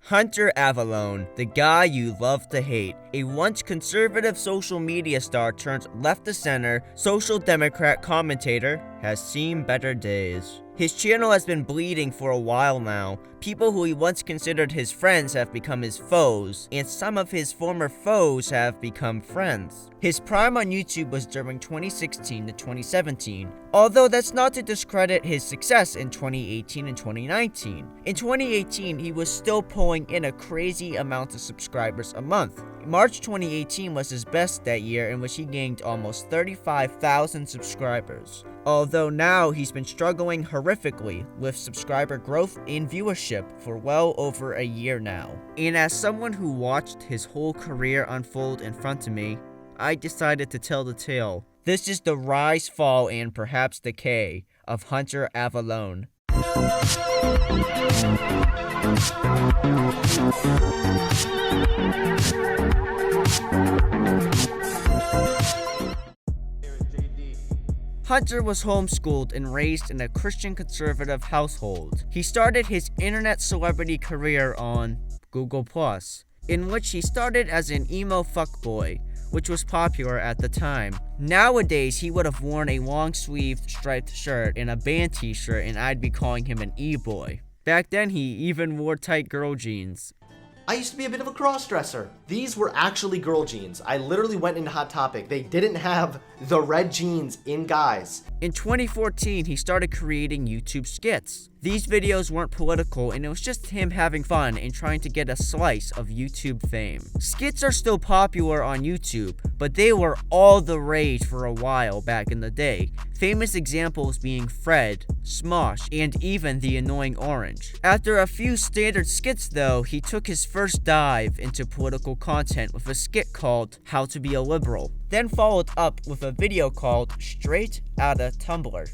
Hunter Avallone, the guy you love to hate, a once conservative social media star turned left-of-center social democrat commentator, has seen better days. His channel has been bleeding for a while now. People who he once considered his friends have become his foes, and some of his former foes have become friends. His prime on YouTube was during 2016 to 2017, although that's not to discredit his success in 2018 and 2019. In 2018, he was still pulling in a crazy amount of subscribers a month. March 2018 was his best that year, in which he gained almost 35,000 subscribers. Although now he's been struggling horrifically with subscriber growth and viewership for well over a year now. And as someone who watched his whole career unfold in front of me, I decided to tell the tale. This is the rise, fall, and perhaps decay of Hunter Avallone. Hunter was homeschooled and raised in a Christian conservative household. He started his internet celebrity career on Google+, in which he started as an emo fuckboy, which was popular at the time. Nowadays, he would have worn a long-sleeved striped shirt and a band t-shirt, and I'd be calling him an e-boy. Back then, he even wore tight girl jeans. I used to be a bit of a cross-dresser. These were actually girl jeans. I literally went into Hot Topic. They didn't have the red jeans in guys. In 2014, he started creating YouTube skits. These videos weren't political, and it was just him having fun and trying to get a slice of YouTube fame. Skits are still popular on YouTube, but they were all the rage for a while back in the day. Famous examples being Fred, Smosh, and even the annoying Orange. After a few standard skits though, he took his first dive into political content with a skit called How to Be a Liberal, then followed up with a video called Straight Outta Tumblr.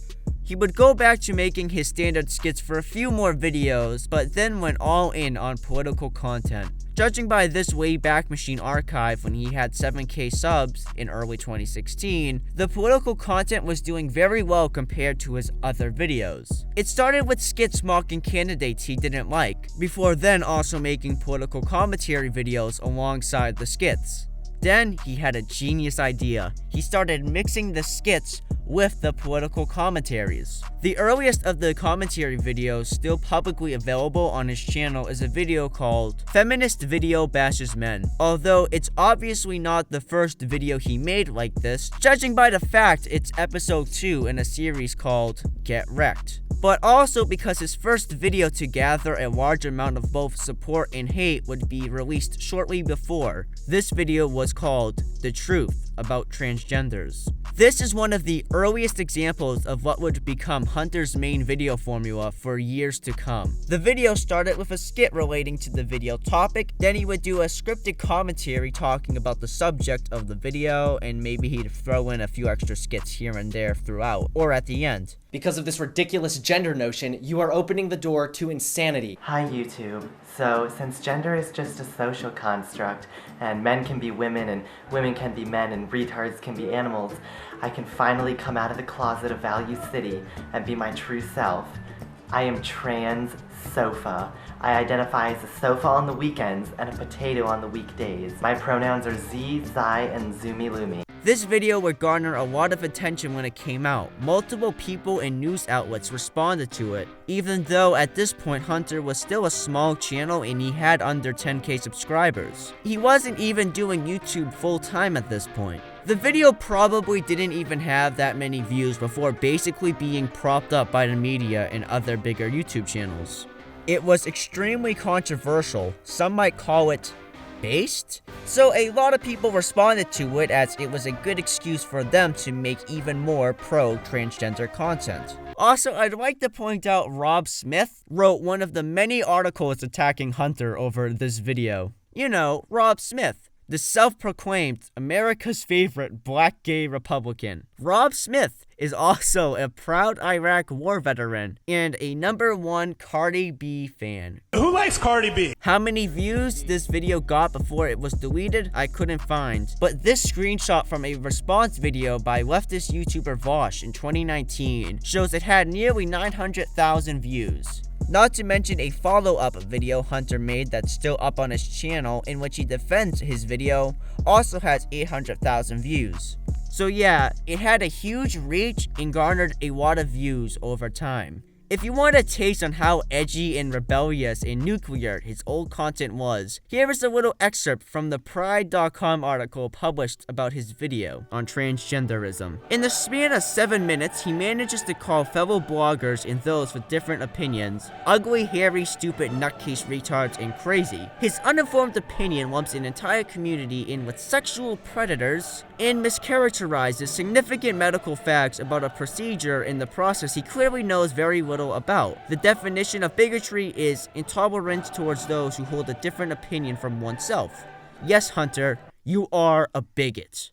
He would go back to making his standard skits for a few more videos, but then went all in on political content. Judging by this Wayback Machine archive when he had 7K subs in early 2016, the political content was doing very well compared to his other videos. It started with skits mocking candidates he didn't like, before then also making political commentary videos alongside the skits. Then he had a genius idea. He started mixing the skits with the political commentaries. The earliest of the commentary videos still publicly available on his channel is a video called Feminist Video Bashes Men, although it's obviously not the first video he made like this, judging by the fact it's episode 2 in a series called Get Wrecked. But also because his first video to gather a large amount of both support and hate would be released shortly before. This video was called The Truth About Transgenders. This is one of the earliest examples of what would become Hunter's main video formula for years to come. The video started with a skit relating to the video topic, then he would do a scripted commentary talking about the subject of the video, and maybe he'd throw in a few extra skits here and there throughout, or at the end. Because of this ridiculous gender notion, you are opening the door to insanity. Hi YouTube. So, since gender is just a social construct, and men can be women, and women can be men, and retards can be animals, I can finally come out of the closet of Value City and be my true self. I am trans sofa. I identify as a sofa on the weekends and a potato on the weekdays. My pronouns are Z, Zai, and Zumi Lumi. This video would garner a lot of attention when it came out. Multiple people and news outlets responded to it, even though at this point Hunter was still a small channel and he had under 10K subscribers. He wasn't even doing YouTube full-time at this point. The video probably didn't even have that many views before basically being propped up by the media and other bigger YouTube channels. It was extremely controversial. Some might call it based? So a lot of people responded to it as it was a good excuse for them to make even more pro-transgender content. Also, I'd like to point out Rob Smith wrote one of the many articles attacking Hunter over this video. You know, Rob Smith, the self-proclaimed America's favorite black gay Republican. Rob Smith is also a proud Iraq war veteran and a #1 Cardi B fan. Who likes Cardi B? How many views this video got before it was deleted, I couldn't find. But this screenshot from a response video by leftist YouTuber Vosh in 2019 shows it had nearly 900,000 views. Not to mention a follow-up video Hunter made that's still up on his channel in which he defends his video also has 800,000 views. So yeah, it had a huge reach and garnered a lot of views over time. If you want a taste on how edgy and rebellious and nuclear his old content was, here is a little excerpt from the Pride.com article published about his video on transgenderism. In the span of 7 minutes, he manages to call fellow bloggers and those with different opinions ugly, hairy, stupid, nutcase retards, and crazy. His uninformed opinion lumps an entire community in with sexual predators and mischaracterizes significant medical facts about a procedure in the process he clearly knows very little about. The definition of bigotry is intolerance towards those who hold a different opinion from oneself. Yes, Hunter, you are a bigot.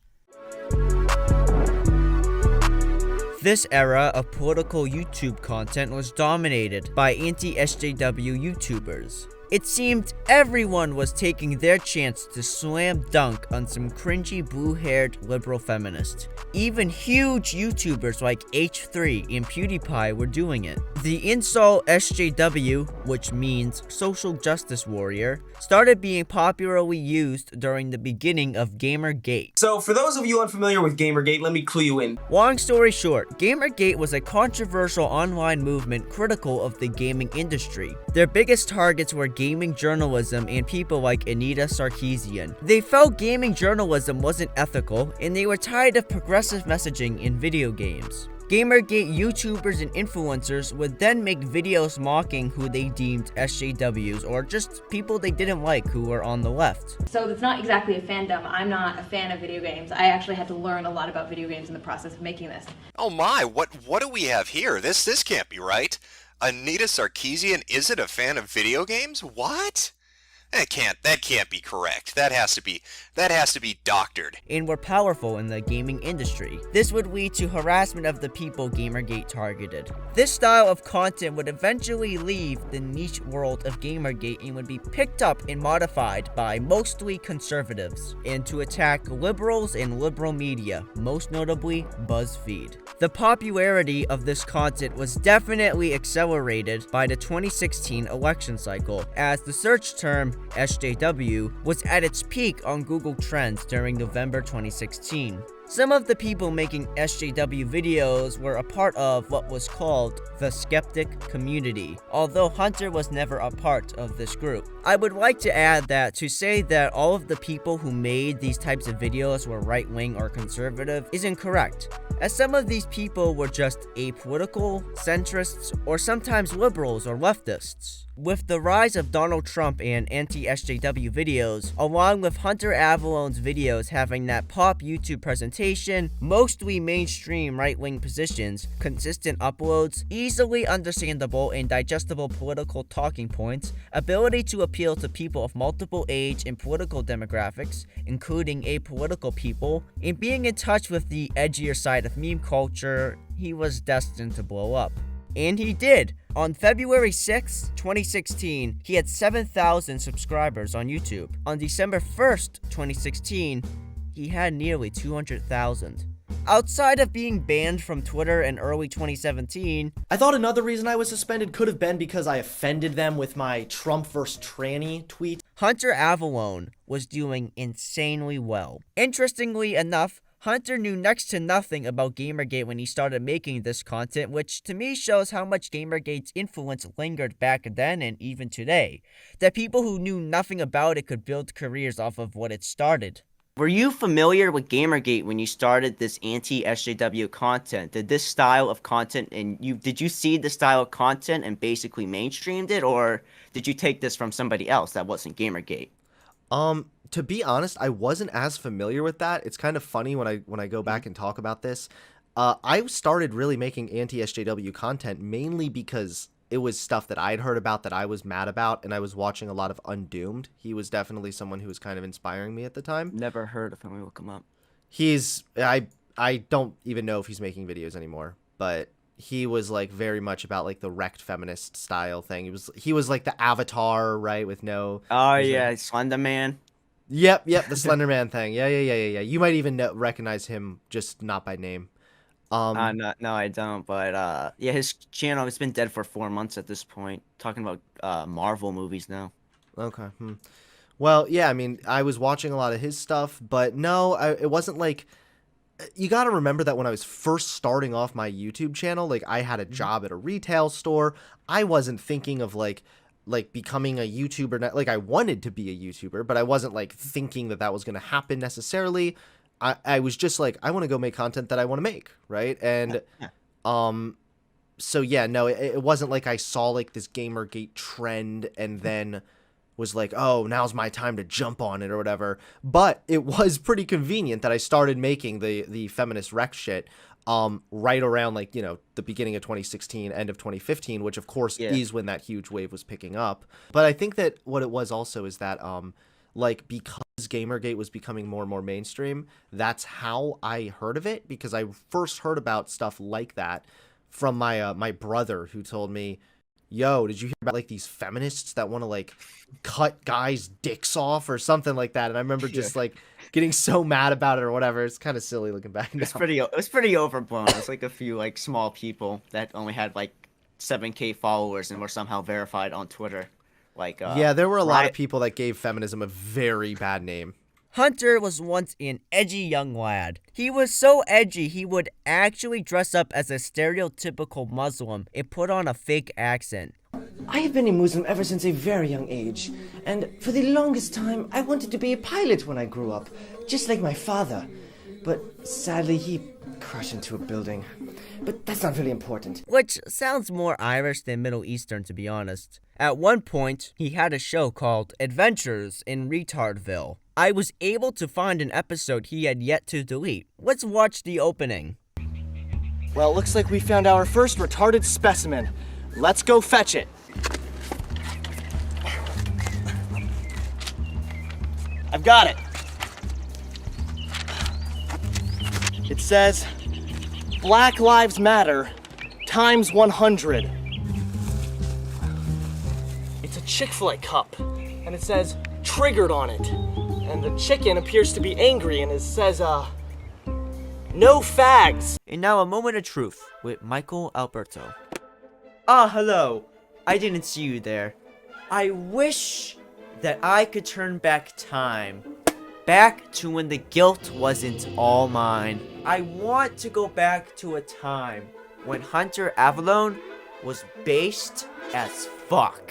This era of political YouTube content was dominated by anti-SJW YouTubers. It seemed everyone was taking their chance to slam dunk on some cringy blue-haired liberal feminist. Even huge YouTubers like H3 and PewDiePie were doing it. The insult SJW, which means social justice warrior, started being popularly used during the beginning of Gamergate. So for those of you unfamiliar with Gamergate, let me clue you in. Long story short, Gamergate was a controversial online movement critical of the gaming industry. Their biggest targets were gaming journalism and people like Anita Sarkeesian. They felt gaming journalism wasn't ethical, and they were tired of progressive messaging in video games. Gamergate YouTubers and influencers would then make videos mocking who they deemed SJWs or just people they didn't like who were on the left. So it's not exactly a fandom. I'm not a fan of video games. I actually had to learn a lot about video games in the process of making this. Oh my, what do we have here? This can't be right. Anita Sarkeesian isn't a fan of video games? What? That can't be correct. That has to be doctored. And were powerful in the gaming industry. This would lead to harassment of the people Gamergate targeted. This style of content would eventually leave the niche world of Gamergate and would be picked up and modified by mostly conservatives, and to attack liberals and liberal media, most notably BuzzFeed. The popularity of this content was definitely accelerated by the 2016 election cycle, as the search term SJW was at its peak on Google Trends during November 2016. Some of the people making SJW videos were a part of what was called the skeptic community, although Hunter was never a part of this group. I would like to add that to say that all of the people who made these types of videos were right-wing or conservative is incorrect, as some of these people were just apolitical, centrists, or sometimes liberals or leftists. With the rise of Donald Trump and anti-SJW videos, along with Hunter Avallone's videos having that pop YouTube presentation, mostly mainstream right-wing positions, consistent uploads, easily understandable and digestible political talking points, ability to appeal to people of multiple age and political demographics, including apolitical people, and being in touch with the edgier side of meme culture, he was destined to blow up. And he did! On February 6, 2016, he had 7,000 subscribers on YouTube. On December 1st, 2016, he had nearly 200,000. Outside of being banned from Twitter in early 2017, I thought another reason I was suspended could have been because I offended them with my Trump vs. tranny tweet. Hunter Avallone was doing insanely well. Interestingly enough, Hunter knew next to nothing about Gamergate when he started making this content, which to me shows how much Gamergate's influence lingered back then and even today. That people who knew nothing about it could build careers off of what it started. Were you familiar with Gamergate when you started this anti-SJW content? Did this style of content, did you see the style of content and basically mainstreamed it, or did you take this from somebody else that wasn't Gamergate? To be honest, I wasn't as familiar with that. It's kind of funny when I go back and talk about this. I started really making anti-SJW content mainly because it was stuff that I'd heard about that I was mad about, and I was watching a lot of Undoomed. He was definitely someone who was kind of inspiring me at the time. Never heard of him. We look him up. I don't even know if he's making videos anymore, but he was like very much about like the wrecked feminist style thing. He was like the Avatar, right, with no. Oh yeah, Slender Man. Yep, the Slender Man thing. Yeah. You might even recognize him, just not by name. No, I don't. But yeah, his channel has been dead for 4 months at this point. Talking about Marvel movies now. Okay. Well, yeah, I mean, I was watching a lot of his stuff, but no, it wasn't like. You got to remember that when I was first starting off my YouTube channel, like I had a job at a retail store. I wasn't thinking of like becoming a YouTuber. Like I wanted to be a YouTuber, but I wasn't like thinking that was going to happen necessarily. I was just like, I want to go make content that I want to make, right? And so yeah, no, it wasn't like I saw like this Gamergate trend and then was like, oh, now's my time to jump on it or whatever. But it was pretty convenient that I started making the feminist rec shit right around like, the beginning of 2016, end of 2015, which of course is when that huge wave was picking up. But I think that what it was also is that like because Gamergate was becoming more and more mainstream, that's how I heard of it, because I first heard about stuff like that from my brother, who told me, yo, did you hear about like these feminists that want to like cut guys' dicks off or something like that? And I remember just like getting so mad about it or whatever. It's kind of silly looking back now. It was pretty overblown. It was like a few like small people that only had like 7K followers and were somehow verified on Twitter. Like yeah, there were a lot of people that gave feminism a very bad name. Hunter was once an edgy young lad. He was so edgy he would actually dress up as a stereotypical Muslim and put on a fake accent. I have been a Muslim ever since a very young age, and for the longest time I wanted to be a pilot when I grew up, just like my father. But sadly he crashed into a building. But that's not really important. Which sounds more Irish than Middle Eastern, to be honest. At one point, he had a show called Adventures in Retardville. I was able to find an episode he had yet to delete. Let's watch the opening. Well, it looks like we found our first retarded specimen. Let's go fetch it. I've got it. It says, Black Lives Matter times 100. It's a Chick-fil-A cup, and it says triggered on it. And the chicken appears to be angry, and it says, no fags. And now a moment of truth with MichaelAlberto. Ah, hello. I didn't see you there. I wish that I could turn back time. Back to when the guilt wasn't all mine. I want to go back to a time when Hunter Avallone was based as fuck.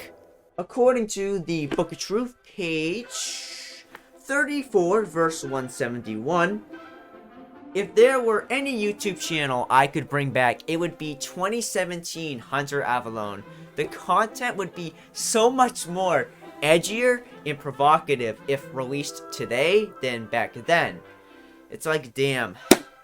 According to the Book of Truth, page 34, verse 171, if there were any YouTube channel I could bring back, it would be 2017 Hunter Avallone. The content would be so much more edgier and provocative if released today than back then. It's like, damn,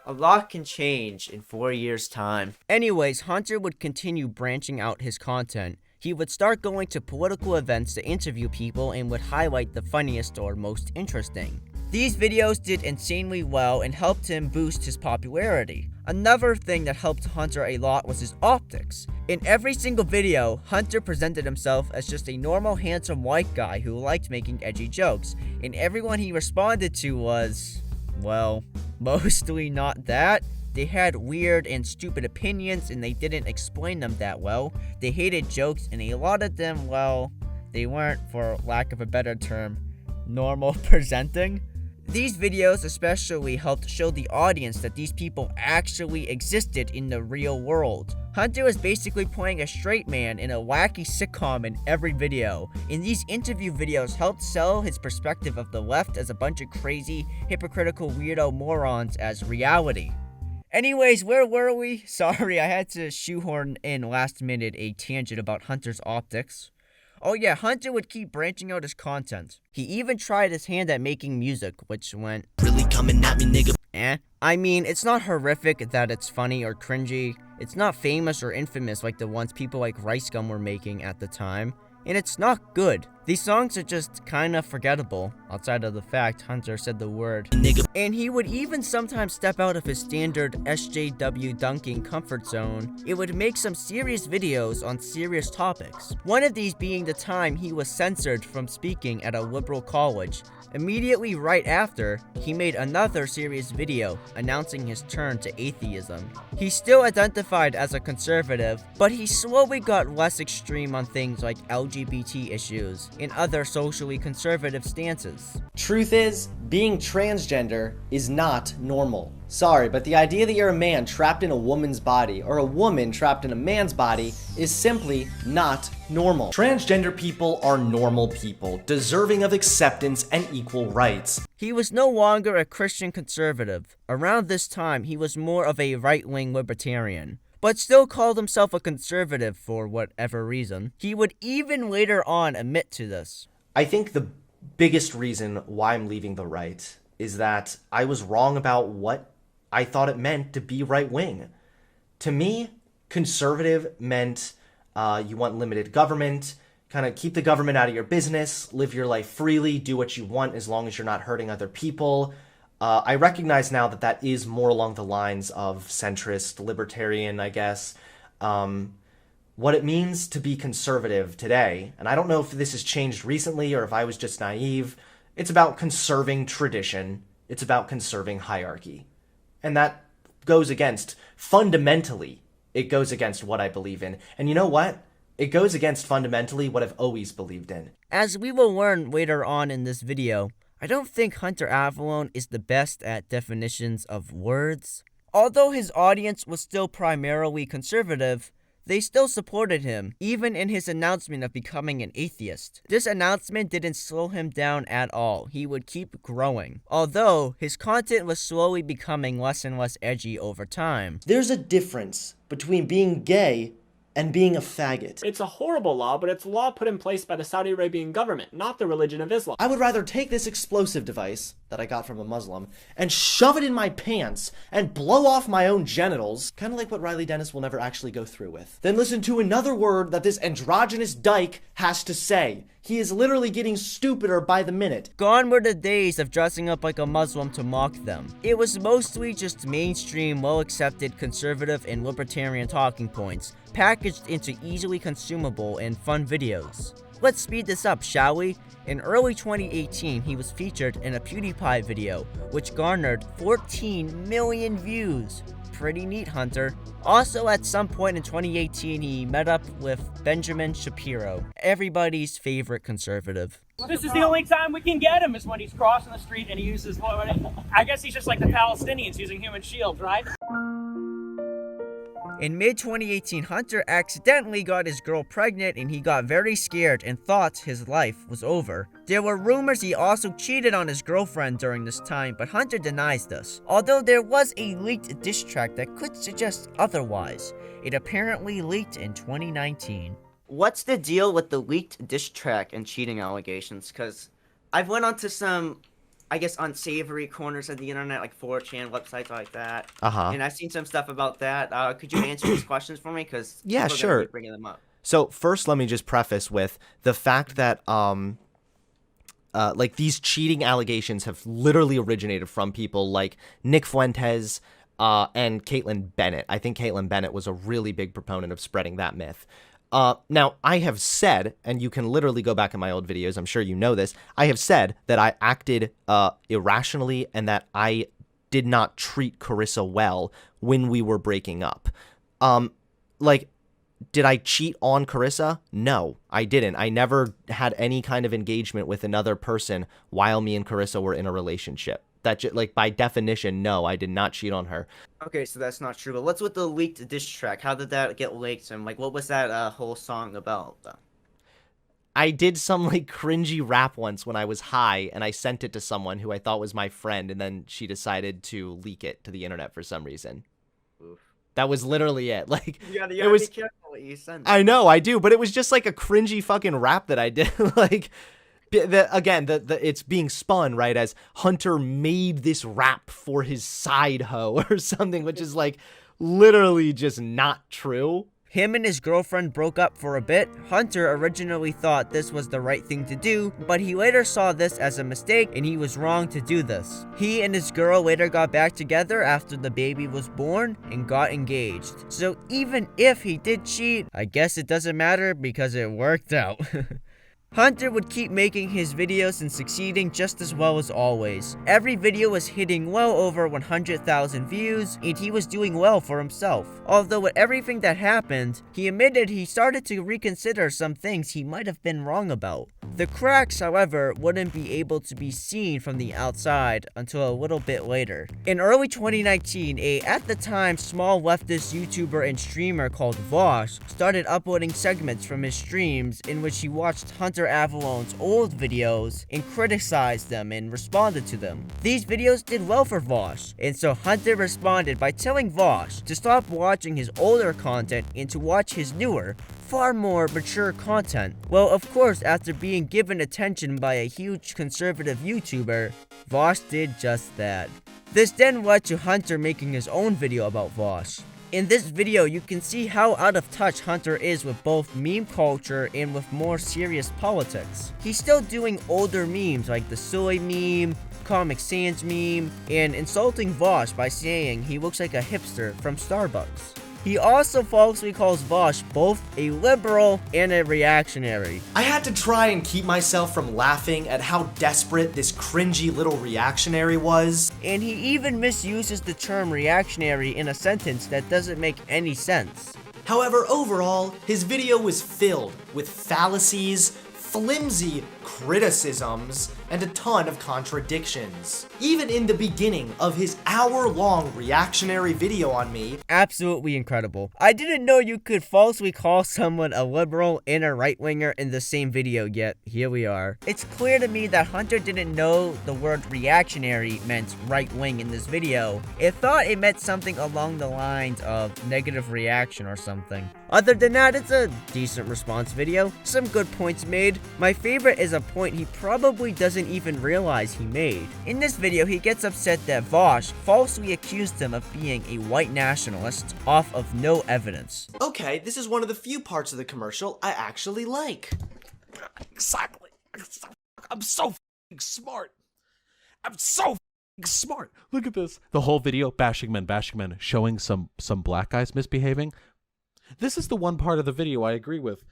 a lot can change in 4 years' time. Anyways, Hunter would continue branching out his content. He would start going to political events to interview people and would highlight the funniest or most interesting. These videos did insanely well and helped him boost his popularity. Another thing that helped Hunter a lot was his optics. In every single video, Hunter presented himself as just a normal, handsome white guy who liked making edgy jokes, and everyone he responded to was, well, mostly not that. They had weird and stupid opinions and they didn't explain them that well. They hated jokes and a lot of them, well, they weren't, for lack of a better term, normal presenting. These videos especially helped show the audience that these people actually existed in the real world. Hunter was basically playing a straight man in a wacky sitcom in every video, and these interview videos helped sell his perspective of the left as a bunch of crazy, hypocritical weirdo morons as reality. Anyways, where were we? Sorry, I had to shoehorn in last minute a tangent about Hunter's optics. Oh yeah, Hunter would keep branching out his content. He even tried his hand at making music, which went really coming at me, nigga. I mean, it's not horrific that it's funny or cringy. It's not famous or infamous like the ones people like Rice Gum were making at the time. And it's not good. These songs are just kinda forgettable, outside of the fact Hunter said the word. And he would even sometimes step out of his standard SJW dunking comfort zone. It would make some serious videos on serious topics. One of these being the time he was censored from speaking at a liberal college. Immediately right after, he made another serious video announcing his turn to atheism. He still identified as a conservative, but he slowly got less extreme on things like LGBT issues and other socially conservative stances. Truth is, being transgender is not normal. Sorry, but the idea that you're a man trapped in a woman's body or a woman trapped in a man's body is simply not normal. Transgender people are normal people, deserving of acceptance and equal rights. He was no longer a Christian conservative. Around this time, he was more of a right-wing libertarian, but still called himself a conservative for whatever reason. He would even later on admit to this. I think the biggest reason why I'm leaving the right is that I was wrong about what I thought it meant to be right-wing. To me, conservative meant you want limited government, kind of keep the government out of your business, live your life freely, do what you want as long as you're not hurting other people. I recognize now that that is more along the lines of centrist, libertarian, I guess. What it means to be conservative today, and I don't know if this has changed recently or if I was just naive, it's about conserving tradition. It's about conserving hierarchy. And that goes against, fundamentally, it goes against what I believe in. And you know what? It goes against fundamentally what I've always believed in. As we will learn later on in this video, I don't think Hunter Avallone is the best at definitions of words. Although his audience was still primarily conservative, they still supported him, even in his announcement of becoming an atheist. This announcement didn't slow him down at all. He would keep growing. Although, his content was slowly becoming less and less edgy over time. There's a difference between being gay and being a faggot. It's a horrible law, but it's a law put in place by the Saudi Arabian government, not the religion of Islam. I would rather take this explosive device that I got from a Muslim and shove it in my pants and blow off my own genitals, kind of like what Riley Dennis will never actually go through with, than listen to another word that this androgynous dyke has to say. He is literally getting stupider by the minute. Gone were the days of dressing up like a Muslim to mock them. It was mostly just mainstream, well-accepted conservative and libertarian talking points, packaged into easily consumable and fun videos. Let's speed this up, shall we? In early 2018, he was featured in a PewDiePie video, which garnered 14 million views. Pretty neat, Hunter. Also, at some point in 2018, he met up with Benjamin Shapiro, everybody's favorite conservative. This is the only time we can get him is when he's crossing the street and he uses, I guess he's just like the Palestinians using human shields, right? In mid-2018, Hunter accidentally got his girl pregnant and he got very scared and thought his life was over. There were rumors he also cheated on his girlfriend during this time, but Hunter denies this. Although there was a leaked diss track that could suggest otherwise. It apparently leaked in 2019. What's the deal with the leaked diss track and cheating allegations? Because I've went onto some, I guess, unsavory corners of the internet, like 4chan websites like that. And I've seen some stuff about that. Could you answer these questions for me? Because yeah, sure. Bringing them up. So first, let me just preface with the fact that like these cheating allegations have literally originated from people like Nick Fuentes and Caitlin Bennett. I think Caitlin Bennett was a really big proponent of spreading that myth. Now, I have said, and you can literally go back in my old videos, I'm sure you know this, I have said that I acted irrationally and that I did not treat Carissa well when we were breaking up. Like, did I cheat on Carissa? No, I didn't. I never had any kind of engagement with another person while me and Carissa were in a relationship. That, like, by definition, no, I did not cheat on her. Okay, so that's not true. But what's with the leaked diss track? How did that get leaked? And, like, what was that whole song about, though? I did some, like, cringy rap once when I was high, and I sent it to someone who I thought was my friend, and then she decided to leak it to the internet for some reason. Oof. That was literally it. Like, you gotta be careful what you send. I know, I do, but it was just, like, a cringy fucking rap that I did, like... Again, it's being spun, right, as Hunter made this rap for his side hoe or something, which is, like, literally just not true. Him and his girlfriend broke up for a bit. Hunter originally thought this was the right thing to do, but he later saw this as a mistake and he was wrong to do this. He and his girl later got back together after the baby was born and got engaged. So even if he did cheat, I guess it doesn't matter because it worked out. Hunter would keep making his videos and succeeding just as well as always. Every video was hitting well over 100,000 views, and he was doing well for himself. Although with everything that happened, he admitted he started to reconsider some things he might have been wrong about. The cracks, however, wouldn't be able to be seen from the outside until a little bit later. In early 2019, a at the time small leftist YouTuber and streamer called Vosh started uploading segments from his streams in which he watched Hunter Avallone's old videos and criticized them and responded to them. These videos did well for Vosh, and so Hunter responded by telling Vosh to stop watching his older content and to watch his newer, far more mature content. Well, of course, after being given attention by a huge conservative YouTuber, Vosh did just that. This then led to Hunter making his own video about Vosh. In this video, you can see how out of touch Hunter is with both meme culture and with more serious politics. He's still doing older memes like the soy meme, Comic Sans meme, and insulting Vosh by saying he looks like a hipster from Starbucks. He also falsely calls Vosh both a liberal and a reactionary. I had to try and keep myself from laughing at how desperate this cringy little reactionary was. And he even misuses the term reactionary in a sentence that doesn't make any sense. However, overall, his video was filled with fallacies, flimsy criticisms, and a ton of contradictions. Even in the beginning of his hour-long reactionary video on me. Absolutely incredible. I didn't know you could falsely call someone a liberal and a right-winger in the same video, yet here we are. It's clear to me that Hunter didn't know the word reactionary meant right-wing in this video. It thought it meant something along the lines of negative reaction or something. Other than that, it's a decent response video. Some good points made. My favorite is a point he probably doesn't even realize he made. In this video, he gets upset that Vosh falsely accused him of being a white nationalist off of no evidence. Okay, this is one of the few parts of the commercial I actually like. Exactly. I'm so f***ing smart. I'm so f***ing smart. Look at this. The whole video, bashing men, showing some black guys misbehaving. This is the one part of the video I agree with.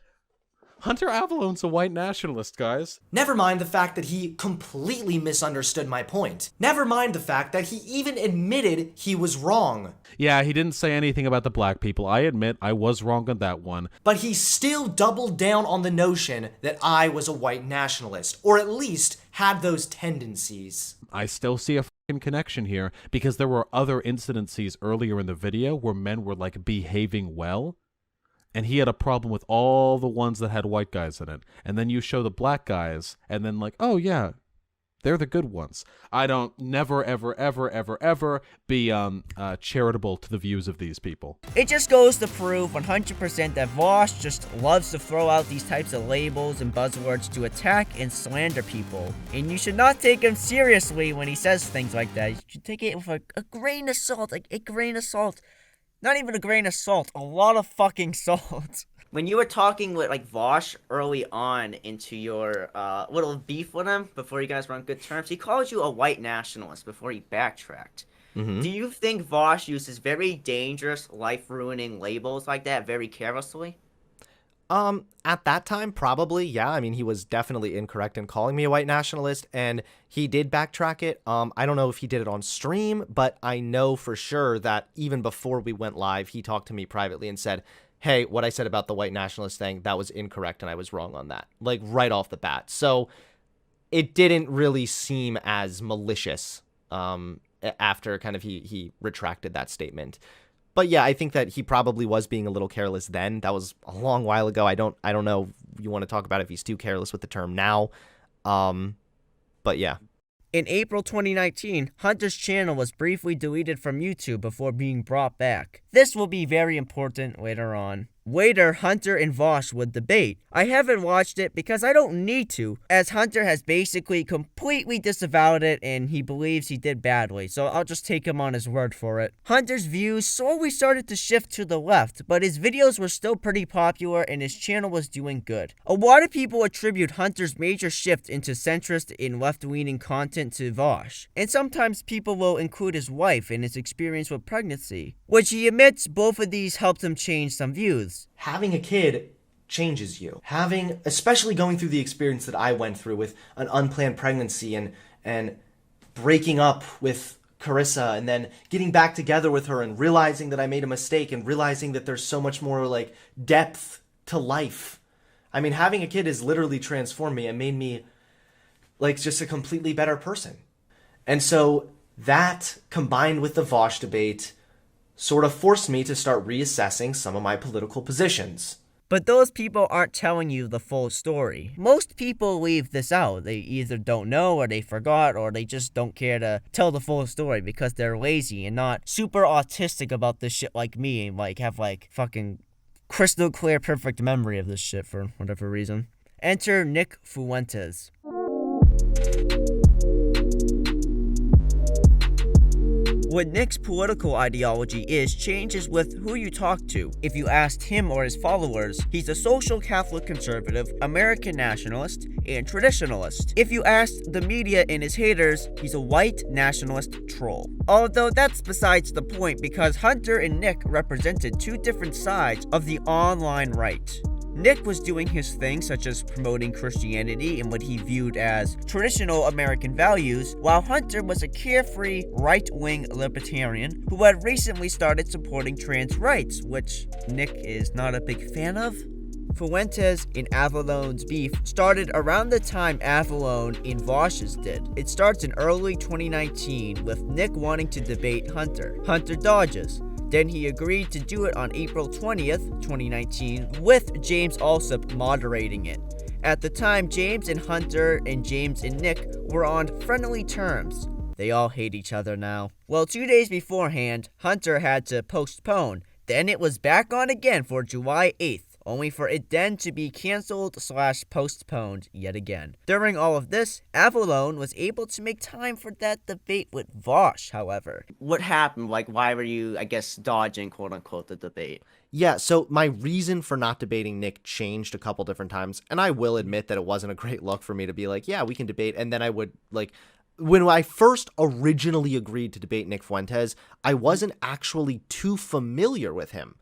Hunter Avallone's a white nationalist, guys. Never mind the fact that he completely misunderstood my point. Never mind the fact that he even admitted he was wrong. Yeah, he didn't say anything about the black people. I admit I was wrong on that one. But he still doubled down on the notion that I was a white nationalist, or at least had those tendencies. I still see a f***ing connection here, because there were other incidences earlier in the video where men were, like, behaving well. And he had a problem with all the ones that had white guys in it. And then you show the black guys, and then like, oh yeah, they're the good ones. I don't never, ever, ever, ever, ever be charitable to the views of these people. It just goes to prove 100% that Vosh just loves to throw out these types of labels and buzzwords to attack and slander people. And you should not take him seriously when he says things like that. You should take it with a grain of salt, like a grain of salt. Not even a grain of salt, a lot of fucking salt. When you were talking with, like, Vosh early on into your little beef with him, before you guys were on good terms, he called you a white nationalist before he backtracked. Mm-hmm. Do you think Vosh uses very dangerous, life-ruining labels like that very carelessly? At that time, probably, yeah. I mean, he was definitely incorrect in calling me a white nationalist, and he did backtrack it. I don't know if he did it on stream, but I know for sure that even before we went live, he talked to me privately and said, hey, what I said about the white nationalist thing, that was incorrect, and I was wrong on that. Like, right off the bat. So, it didn't really seem as malicious, after kind of he retracted that statement. But yeah, I think that he probably was being a little careless then. That was a long while ago. I don't know if you want to talk about if he's too careless with the term now. But yeah. In April 2019, Hunter's channel was briefly deleted from YouTube before being brought back. This will be very important later on. Later, Hunter and Vosh would debate. I haven't watched it because I don't need to, as Hunter has basically completely disavowed it and he believes he did badly, so I'll just take him on his word for it. Hunter's views slowly started to shift to the left, but his videos were still pretty popular and his channel was doing good. A lot of people attribute Hunter's major shift into centrist and left-leaning content to Vosh, and sometimes people will include his wife and his experience with pregnancy, which he admits both of these helped him change some views. Having a kid changes you. Especially going through the experience that I went through with an unplanned pregnancy and breaking up with Carissa and then getting back together with her and realizing that I made a mistake and realizing that there's so much more like depth to life. I mean, having a kid has literally transformed me and made me like just a completely better person. And so that combined with the Vosh debate sort of forced me to start reassessing some of my political positions. But those people aren't telling you the full story. Most people leave this out. They either don't know, or they forgot, or they just don't care to tell the full story because they're lazy and not super autistic about this shit like me and like have like fucking crystal clear perfect memory of this shit for whatever reason. Enter Nick Fuentes. What Nick's political ideology is changes with who you talk to. If you asked him or his followers, he's a social Catholic conservative, American nationalist, and traditionalist. If you asked the media and his haters, he's a white nationalist troll. Although that's besides the point because Hunter and Nick represented two different sides of the online right. Nick was doing his thing, such as promoting Christianity and what he viewed as traditional American values, while Hunter was a carefree, right-wing libertarian who had recently started supporting trans rights, which Nick is not a big fan of. Fuentes and Avallone's beef started around the time Avallone and Vosh's did. It starts in early 2019 with Nick wanting to debate Hunter. Hunter dodges. Then he agreed to do it on April 20th, 2019, with James Alsop moderating it. At the time, James and Hunter and James and Nick were on friendly terms. They all hate each other now. Well, 2 days beforehand, Hunter had to postpone. Then it was back on again for July 8th. Only for it then to be cancelled/postponed yet again. During all of this, Avallone was able to make time for that debate with Vosh, however. What happened? Like, why were you, I guess, dodging, quote-unquote, the debate? Yeah, so my reason for not debating Nick changed a couple different times, and I will admit that it wasn't a great look for me to be like, yeah, we can debate, and then I would, like, when I first originally agreed to debate Nick Fuentes, I wasn't actually too familiar with him.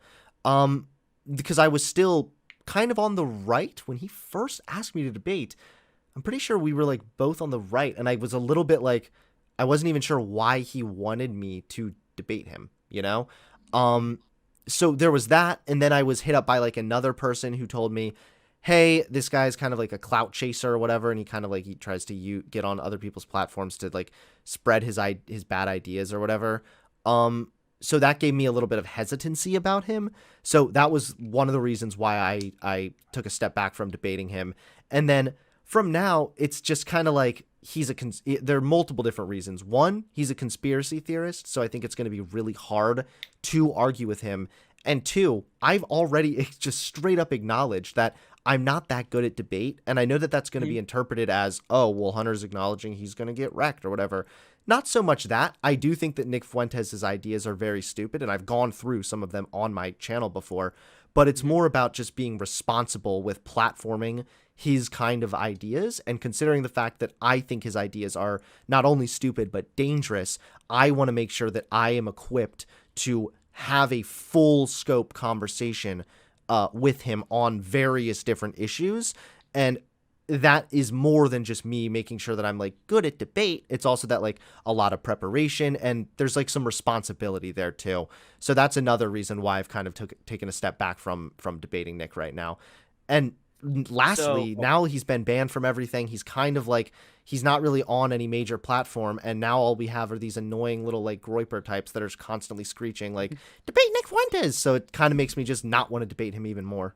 Because I was still kind of on the right when he first asked me to debate. I'm pretty sure we were like both on the right, and I was a little bit like, I wasn't even sure why he wanted me to debate him, you know? So there was that, and then I was hit up by like another person who told me, hey, this guy's kind of like a clout chaser or whatever, and he kind of like, he tries to get on other people's platforms to like spread his bad ideas or whatever. So that gave me a little bit of hesitancy about him. So that was one of the reasons why I took a step back from debating him. And then from now, it's just kind of like there are multiple different reasons. One, he's a conspiracy theorist, so I think it's going to be really hard to argue with him. And two, I've already just straight up acknowledged that I'm not that good at debate. And I know that that's going to be interpreted as, oh, well, Hunter's acknowledging he's going to get wrecked or whatever. Not so much that. I do think that Nick Fuentes' ideas are very stupid, and I've gone through some of them on my channel before, but it's more about just being responsible with platforming his kind of ideas, and considering the fact that I think his ideas are not only stupid, but dangerous, I want to make sure that I am equipped to have a full scope conversation with him on various different issues, and that is more than just me making sure that I'm like good at debate. It's also that like a lot of preparation, and there's like some responsibility there too. So that's another reason why I've kind of taken a step back from debating Nick right now. And lastly, now he's been banned from everything. He's kind of like, he's not really on any major platform, and now all we have are these annoying little like Groiper types that are constantly screeching like, debate Nick Fuentes. So it kind of makes me just not want to debate him even more.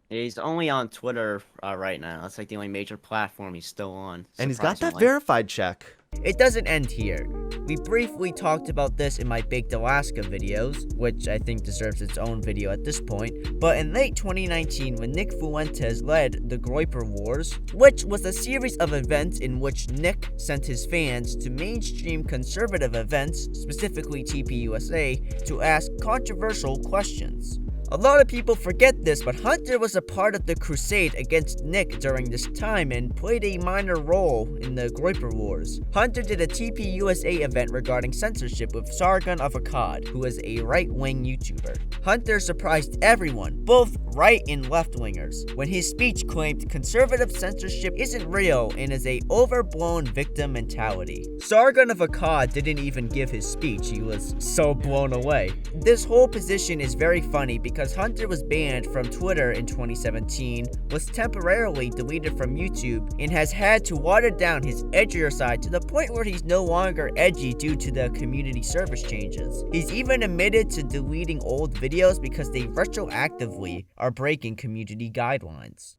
He's only on Twitter right now. It's like the only major platform he's still on. And he's got that verified check. It doesn't end here. We briefly talked about this in my Baked Alaska videos, which I think deserves its own video at this point, but in late 2019 when Nick Fuentes led the Groyper Wars, which was a series of events in which Nick sent his fans to mainstream conservative events, specifically TPUSA, to ask controversial questions. A lot of people forget this, but Hunter was a part of the crusade against Nick during this time and played a minor role in the Groyper Wars. Hunter did a TPUSA event regarding censorship with Sargon of Akkad, who is a right-wing YouTuber. Hunter surprised everyone, both right and left-wingers, when his speech claimed conservative censorship isn't real and is a overblown victim mentality. Sargon of Akkad didn't even give his speech, he was so blown away. This whole position is very funny because Hunter was banned from Twitter in 2017, was temporarily deleted from YouTube, and has had to water down his edgier side to the point where he's no longer edgy due to the community service changes. He's even admitted to deleting old videos because they retroactively are breaking community guidelines.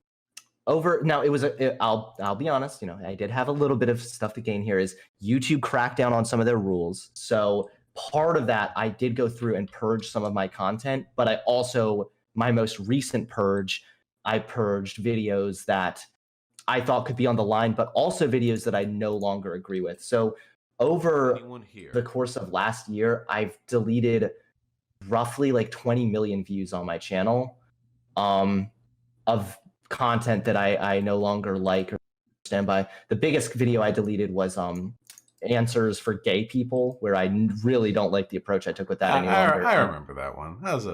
I'll be honest, I did have a little bit of stuff to gain here. Is YouTube cracked down on some of their rules, so part of that, I did go through and purge some of my content, but I also, my most recent purge, I purged videos that I thought could be on the line, but also videos that I no longer agree with. So over the course of last year, I've deleted roughly like 20 million views on my channel of content that I no longer like or stand by. The biggest video I deleted was answers for gay people, where I really don't like the approach I took with that any longer. I remember that one. That was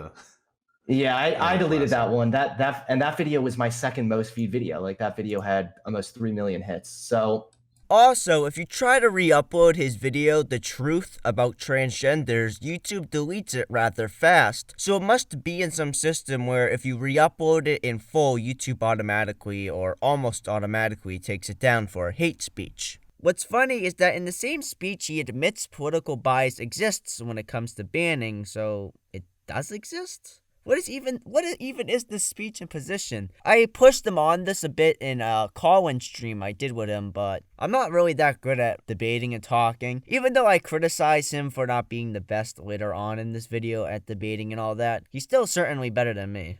I deleted that one. That video was my second most viewed video. Like, that video had almost 3 million hits. So also, if you try to re-upload his video, The Truth About Transgenders, YouTube deletes it rather fast. So it must be in some system where if you re-upload it in full, YouTube automatically or almost automatically takes it down for hate speech. What's funny is that in the same speech, he admits political bias exists when it comes to banning, so it does exist? What even is this speech and position? I pushed him on this a bit in a call-in stream I did with him, but I'm not really that good at debating and talking. Even though I criticize him for not being the best later on in this video at debating and all that, he's still certainly better than me.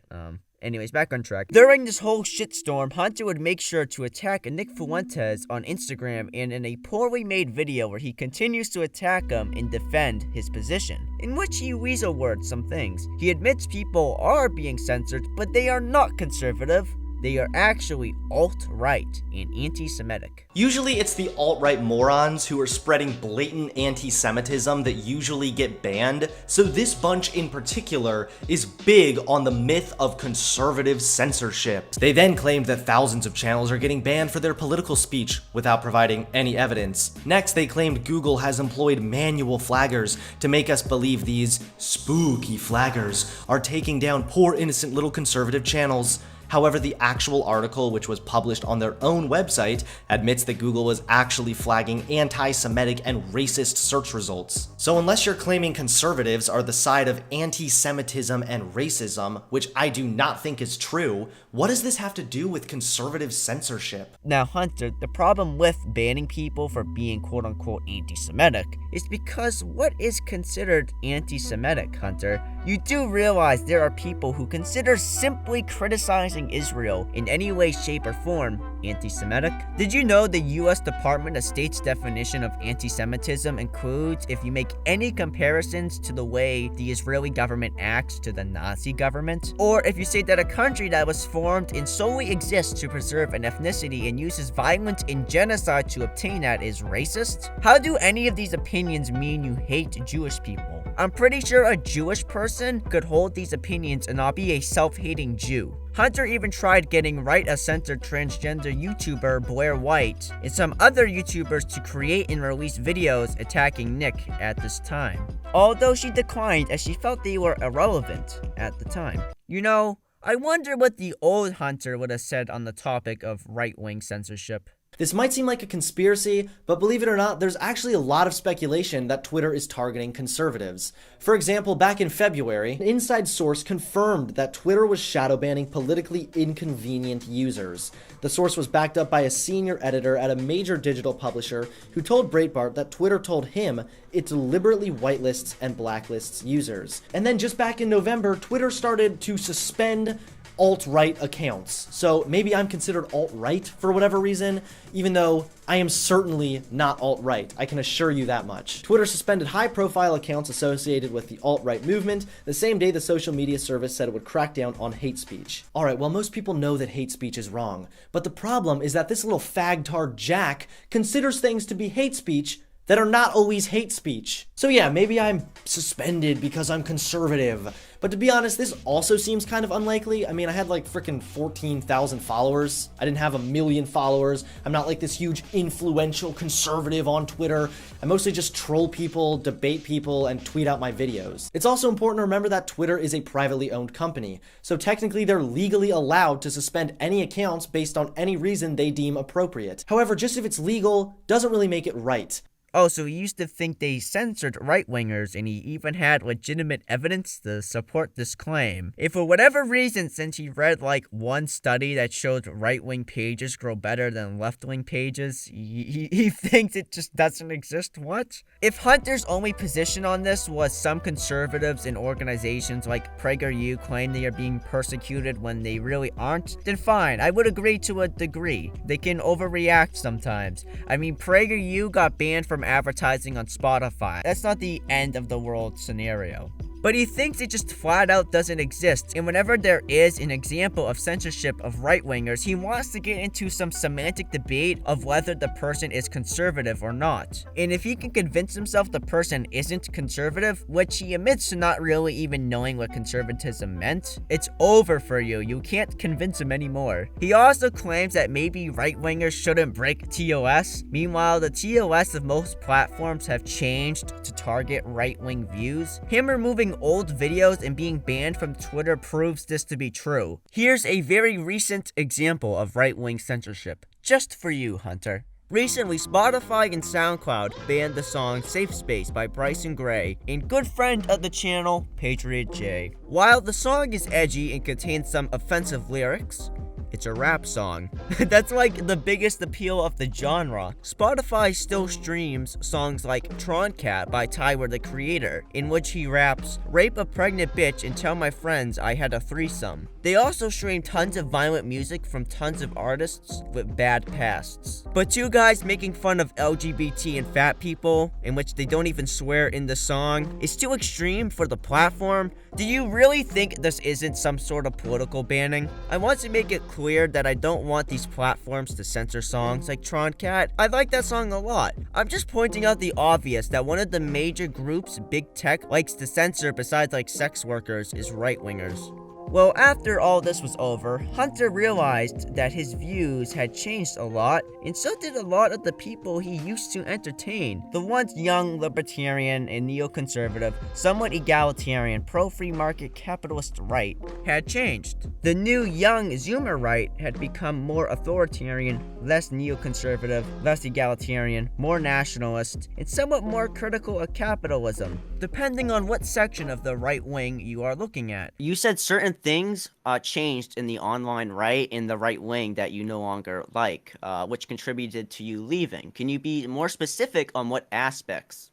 Anyways, back on track. During this whole shitstorm, Hunter would make sure to attack Nick Fuentes on Instagram, and in a poorly made video where he continues to attack him and defend his position, in which he weasel words some things. He admits people are being censored, but they are not conservative. They are actually alt-right and anti-Semitic. Usually it's the alt-right morons who are spreading blatant anti-Semitism that usually get banned, so this bunch in particular is big on the myth of conservative censorship. They then claimed that thousands of channels are getting banned for their political speech without providing any evidence. Next, they claimed Google has employed manual flaggers to make us believe these spooky flaggers are taking down poor innocent little conservative channels. However, the actual article, which was published on their own website, admits that Google was actually flagging anti-Semitic and racist search results. So unless you're claiming conservatives are the side of anti-Semitism and racism, which I do not think is true, what does this have to do with conservative censorship? Now, Hunter, the problem with banning people for being quote-unquote anti-Semitic is because what is considered anti-Semitic, Hunter? You do realize there are people who consider simply criticizing Israel in any way, shape, or form anti-Semitic? Did you know the US Department of State's definition of anti-Semitism includes if you make any comparisons to the way the Israeli government acts to the Nazi government? Or if you say that a country that was formed and solely exists to preserve an ethnicity and uses violence and genocide to obtain that is racist? How do any of these opinions mean you hate Jewish people? I'm pretty sure a Jewish person could hold these opinions and not be a self-hating Jew. Hunter even tried getting right-of-center transgender YouTuber Blair White and some other YouTubers to create and release videos attacking Nick at this time, although she declined as she felt they were irrelevant at the time. You know, I wonder what the old Hunter would have said on the topic of right-wing censorship. This might seem like a conspiracy, but believe it or not, there's actually a lot of speculation that Twitter is targeting conservatives. For example, back in February, an inside source confirmed that Twitter was shadow banning politically inconvenient users. The source was backed up by a senior editor at a major digital publisher who told Breitbart that Twitter told him it deliberately whitelists and blacklists users. And then just back in November, Twitter started to suspend alt-right accounts. So maybe I'm considered alt-right for whatever reason, even though I am certainly not alt-right. I can assure you that much. Twitter suspended high-profile accounts associated with the alt-right movement the same day the social media service said it would crack down on hate speech. Alright, well, most people know that hate speech is wrong, but the problem is that this little fagtard Jack considers things to be hate speech that are not always hate speech. So yeah, maybe I'm suspended because I'm conservative. But to be honest, this also seems kind of unlikely. I mean, I had like freaking 14,000 followers. I didn't have 1 million followers. I'm not like this huge influential conservative on Twitter. I mostly just troll people, debate people, and tweet out my videos. It's also important to remember that Twitter is a privately owned company. So technically, they're legally allowed to suspend any accounts based on any reason they deem appropriate. However, just if it's legal, doesn't really make it right. Oh, so he used to think they censored right-wingers, and he even had legitimate evidence to support this claim. If for whatever reason, since he read like one study that showed right-wing pages grow better than left-wing pages, he thinks it just doesn't exist, what? If Hunter's only position on this was some conservatives and organizations like PragerU claim they are being persecuted when they really aren't, then fine, I would agree to a degree. They can overreact sometimes. I mean, PragerU got banned from advertising on Spotify. That's not the end of the world scenario. But he thinks it just flat out doesn't exist, and whenever there is an example of censorship of right-wingers, he wants to get into some semantic debate of whether the person is conservative or not. And if he can convince himself the person isn't conservative, which he admits to not really even knowing what conservatism meant, it's over for you. You can't convince him anymore. He also claims that maybe right-wingers shouldn't break TOS. Meanwhile, the TOS of most platforms have changed to target right-wing views. Him removing old videos and being banned from Twitter proves this to be true. Here's a very recent example of right-wing censorship, just for you, Hunter. Recently, Spotify and SoundCloud banned the song Safe Space by Bryson Gray and good friend of the channel, Patriot J. While the song is edgy and contains some offensive lyrics, it's a rap song. That's like the biggest appeal of the genre. Spotify still streams songs like Tron Cat by Tyler the Creator, in which he raps, "Rape a pregnant bitch and tell my friends I had a threesome." They also stream tons of violent music from tons of artists with bad pasts. But two guys making fun of LGBT and fat people, in which they don't even swear in the song, is too extreme for the platform. Do you really think this isn't some sort of political banning? I want to make it clear that I don't want these platforms to censor songs like Tron Cat. I like that song a lot. I'm just pointing out the obvious that one of the major groups big tech likes to censor besides like sex workers is right-wingers. Well, after all this was over, Hunter realized that his views had changed a lot, and so did a lot of the people he used to entertain. The once young libertarian and neoconservative, somewhat egalitarian, pro-free market capitalist right had changed. The new young Zoomer right had become more authoritarian, less neoconservative, less egalitarian, more nationalist, and somewhat more critical of capitalism, depending on what section of the right wing you are looking at. You said certain things changed in the online right, in the right wing that you no longer like, which contributed to you leaving. Can you be more specific on what aspects?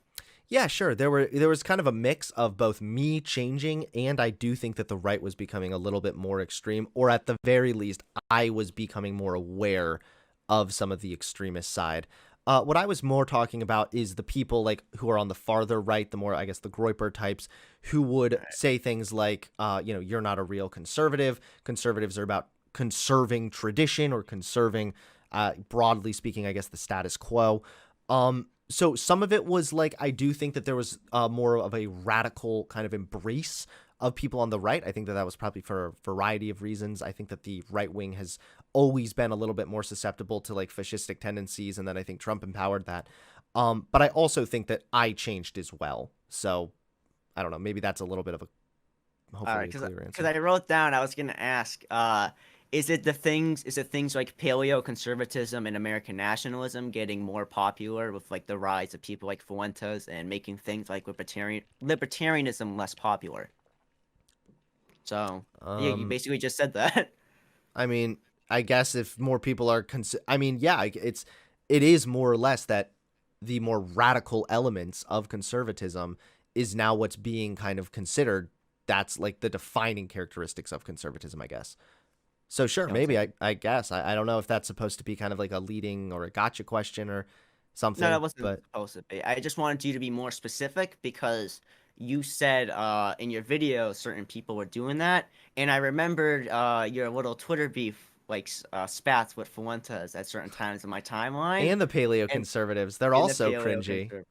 Yeah, sure. There was kind of a mix of both me changing, and I do think that the right was becoming a little bit more extreme, or at the very least, I was becoming more aware of some of the extremist side. What I was more talking about is the people like who are on the farther right, the more, I guess, the Groyper types, who would say things like, you're not a real conservative. Conservatives are about conserving tradition or conserving, broadly speaking, I guess, the status quo. So some of it was like, I do think that there was more of a radical kind of embrace of people on the right. I think that was probably for a variety of reasons. I think that the right wing has always been a little bit more susceptible to like fascistic tendencies, and then I think Trump empowered that. But I also think that I changed as well. So I don't know, maybe that's a little bit of a hopefully clear answer. Because I wrote down, I was going to ask, Is it things like paleo-conservatism and American nationalism getting more popular with like the rise of people like Fuentes and making things like libertarianism less popular? So, yeah, you basically just said that. I mean, I guess if more people are it is more or less that the more radical elements of conservatism is now what's being kind of considered. That's like the defining characteristics of conservatism, I guess. So sure, maybe I guess. I don't know if that's supposed to be kind of like a leading or a gotcha question or something. No, that wasn't but supposed to be. I just wanted you to be more specific because you said in your video certain people were doing that, and I remembered your little Twitter beef like spats with Fuentes at certain times in my timeline. And the paleo conservatives, they're also cringy.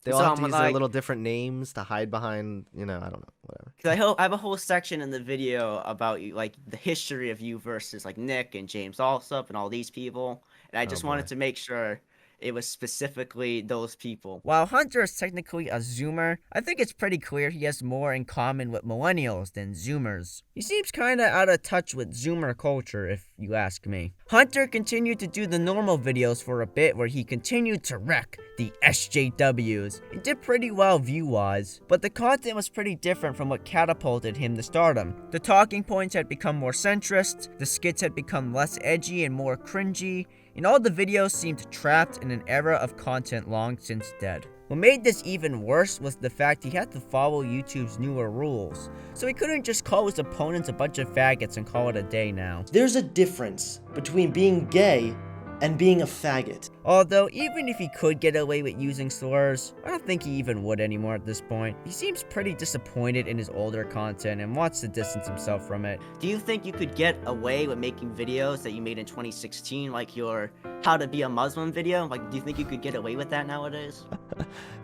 They all have to use their little different names to hide behind, I don't know, whatever. Because I have a whole section in the video about you, like the history of you versus like Nick and James Alsop and all these people, and I just wanted to make sure it was specifically those people. While Hunter is technically a Zoomer, I think it's pretty clear he has more in common with millennials than Zoomers. He seems kinda out of touch with Zoomer culture, if you ask me. Hunter continued to do the normal videos for a bit where he continued to wreck the SJWs. He did pretty well view-wise, but the content was pretty different from what catapulted him to stardom. The talking points had become more centrist, the skits had become less edgy and more cringy, and all the videos seemed trapped in an era of content long since dead. What made this even worse was the fact he had to follow YouTube's newer rules, so he couldn't just call his opponents a bunch of faggots and call it a day now. There's a difference between being gay and being a faggot. Although, even if he could get away with using slurs, I don't think he even would anymore at this point. He seems pretty disappointed in his older content and wants to distance himself from it. Do you think you could get away with making videos that you made in 2016, like your How to Be a Muslim video? Like, do you think you could get away with that nowadays?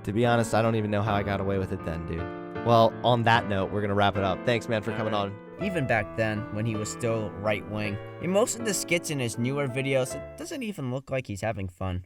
To be honest, I don't even know how I got away with it then, dude. Well, on that note, we're gonna wrap it up. Thanks, man, for coming on. Even back then, when he was still right-wing. In most of the skits in his newer videos, it doesn't even look like he's having fun.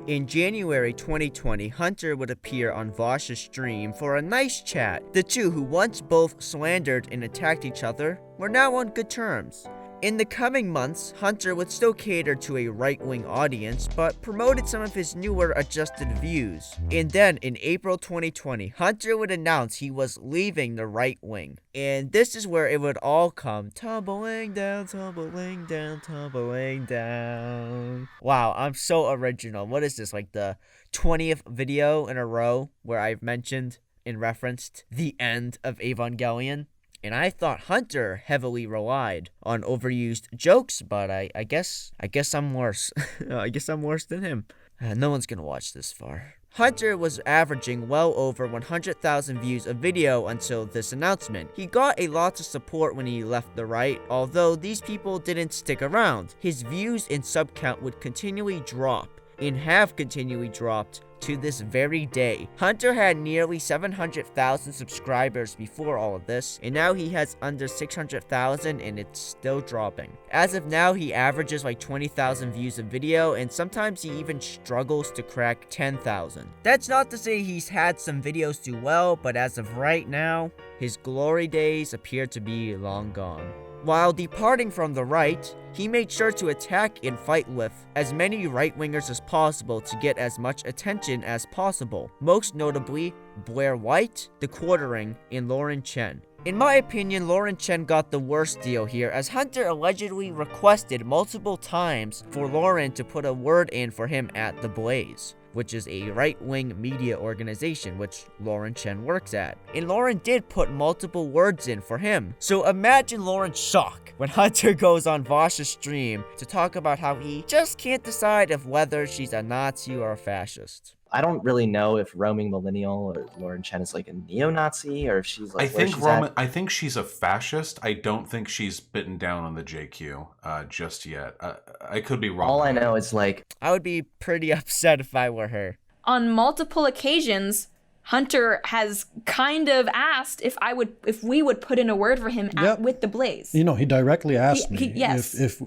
In January 2020, Hunter would appear on Vosh's stream for a nice chat. The two, who once both slandered and attacked each other, were now on good terms. In the coming months, Hunter would still cater to a right-wing audience, but promoted some of his newer adjusted views. And then, in April 2020, Hunter would announce he was leaving the right wing. And this is where it would all come tumbling down, tumbling down, tumbling down. Wow, I'm so original. What is this, like the 20th video in a row where I've mentioned and referenced the end of Evangelion? And I thought Hunter heavily relied on overused jokes, but I guess I'm worse. I guess I'm worse than him. No one's gonna watch this far. Hunter was averaging well over 100,000 views a video until this announcement. He got a lot of support when he left the right, although these people didn't stick around. His views and sub count would continually drop, and have continually dropped to this very day. Hunter had nearly 700,000 subscribers before all of this, and now he has under 600,000 and it's still dropping. As of now, he averages like 20,000 views a video, and sometimes he even struggles to crack 10,000. That's not to say he's had some videos do well, but as of right now, his glory days appear to be long gone. While departing from the right, he made sure to attack and fight with as many right-wingers as possible to get as much attention as possible, most notably Blair White, The Quartering, and Lauren Chen. In my opinion, Lauren Chen got the worst deal here, as Hunter allegedly requested multiple times for Lauren to put a word in for him at The Blaze, which is a right-wing media organization which Lauren Chen works at. And Lauren did put multiple words in for him. So imagine Lauren's shock when Hunter goes on Vosh's stream to talk about how he just can't decide if whether she's a Nazi or a fascist. I don't really know if Roaming Millennial or Lauren Chen is like a neo-Nazi or if she's like. I think she's a fascist. I don't think she's bitten down on the JQ just yet. I could be wrong. All I know is like I would be pretty upset if I were her. On multiple occasions, Hunter has kind of asked if we would put in a word for him with the Blaze. You know, he directly asked me yes. if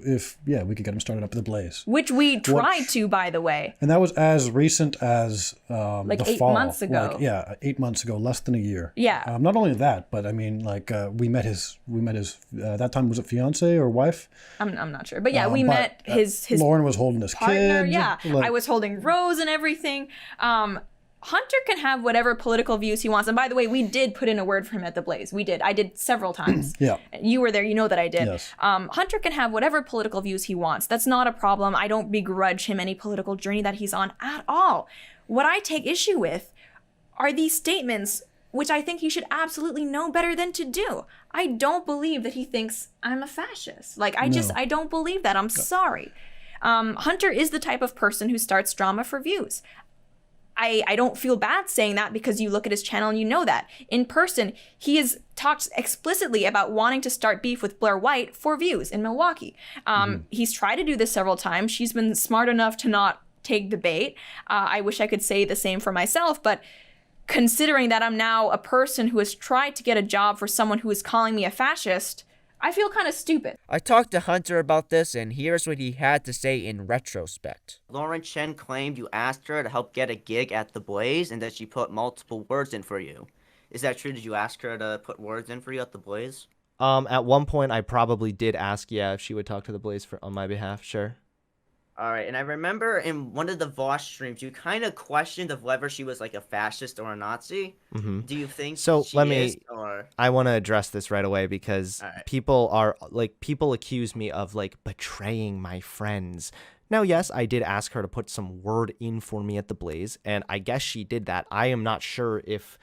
we could get him started up with the Blaze. Which we tried to, by the way. And that was as recent as like the 8 fall. months ago. Like, 8 months ago, less than a year. Yeah. Not only that, but I mean, like we met his that time, was it fiance or wife? I'm not sure, but yeah, we met his Lauren was holding his partner. kid. Yeah, I was holding Rose and everything. Hunter can have whatever political views he wants. And by the way, we did put in a word for him at the Blaze. We did. I did several times. Yeah. You were there. You know that I did. Yes. Hunter can have whatever political views he wants. That's not a problem. I don't begrudge him any political journey that he's on at all. What I take issue with are these statements, which I think he should absolutely know better than to do. I don't believe that he thinks I'm a fascist. Like, I don't believe that. I'm sorry. Hunter is the type of person who starts drama for views. I don't feel bad saying that because you look at his channel and you know that. In person, he has talked explicitly about wanting to start beef with Blair White for views in Milwaukee. He's tried to do this several times. She's been smart enough to not take the bait. I wish I could say the same for myself, but considering that I'm now a person who has tried to get a job for someone who is calling me a fascist, I feel kind of stupid. I talked to Hunter about this, and here's what he had to say in retrospect. Lauren Chen claimed you asked her to help get a gig at the Blaze and that she put multiple words in for you. Is that true? Did you ask her to put words in for you at the Blaze? At one point, I probably did ask, if she would talk to the Blaze on my behalf, sure. All right, and I remember in one of the Vosh streams, you kind of questioned of whether she was like a fascist or a Nazi. Mm-hmm. Do you think so? She Let is, me. or... I want to address this right away because people accuse me of like betraying my friends. Now, yes, I did ask her to put some word in for me at the Blaze, and I guess she did that. I am not sure if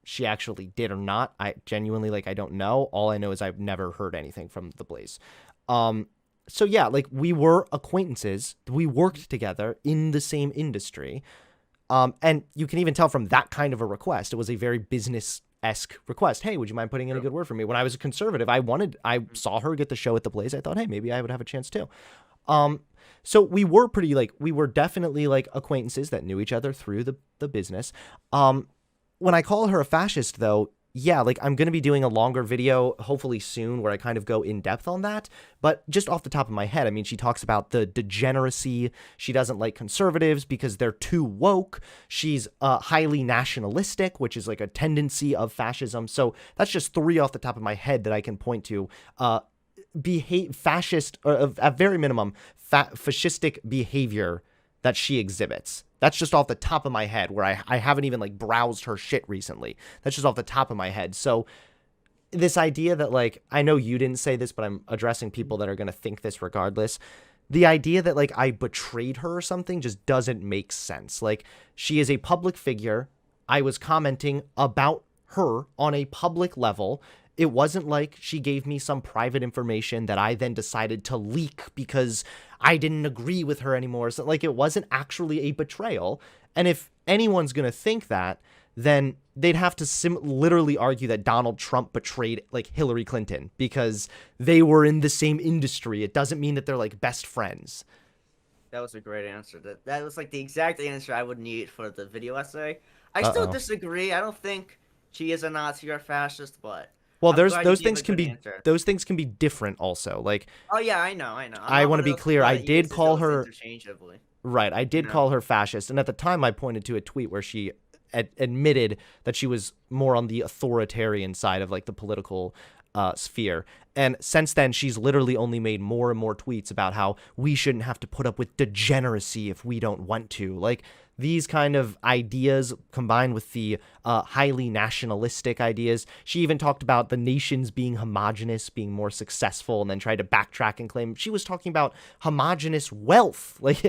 she actually did or not. I genuinely I don't know. All I know is I've never heard anything from the Blaze. So yeah, we were acquaintances. We worked together in the same industry. And you can even tell from that kind of a request, it was a very business-esque request. Hey, would you mind putting in a good word for me? When I was a conservative, I saw her get the show at the Blaze. I thought, hey, maybe I would have a chance too. So we were pretty we were definitely acquaintances that knew each other through the business. When I call her a fascist though, yeah, I'm going to be doing a longer video, hopefully soon, where I kind of go in depth on that. But just off the top of my head, I mean, she talks about the degeneracy. She doesn't like conservatives because they're too woke. She's highly nationalistic, which is a tendency of fascism. So that's just 3 off the top of my head that I can point to. Fascist, or at very minimum, fascistic behavior that she exhibits. That's just off the top of my head, where I haven't even browsed her shit recently. That's just off the top of my head. So this idea that I know you didn't say this, but I'm addressing people that are going to think this regardless. The idea that I betrayed her or something just doesn't make sense. She is a public figure. I was commenting about her on a public level. It wasn't like she gave me some private information that I then decided to leak because I didn't agree with her anymore. So it wasn't actually a betrayal. And if anyone's going to think that, then they'd have to literally argue that Donald Trump betrayed Hillary Clinton because they were in the same industry. It doesn't mean that they're best friends. That was a great answer. That was the exact answer I would need for the video essay. I still disagree. I don't think she is a Nazi or a fascist, but... Well, those things can be different also. Oh yeah, I know. I want to be clear. I did call her interchangeably. Right. I did call her fascist, and at the time, I pointed to a tweet where she admitted that she was more on the authoritarian side of the political sphere. And since then, she's literally only made more and more tweets about how we shouldn't have to put up with degeneracy if we don't want to. These kind of ideas combined with the highly nationalistic ideas. She even talked about the nations being homogenous, being more successful, and then tried to backtrack and claim she was talking about homogenous wealth. What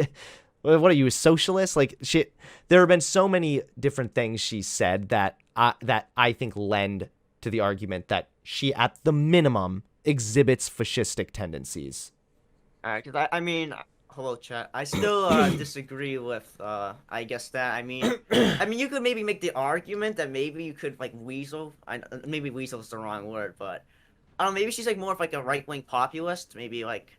are you, a socialist? There have been so many different things she said that I think lend to the argument that she, at the minimum, exhibits fascistic tendencies. Because I mean... Hello, chat. I still disagree with, I guess that. I mean, you could maybe make the argument that maybe you could, weasel. Maybe weasel is the wrong word, but I don't know, maybe she's like more of like a right-wing populist. Maybe like,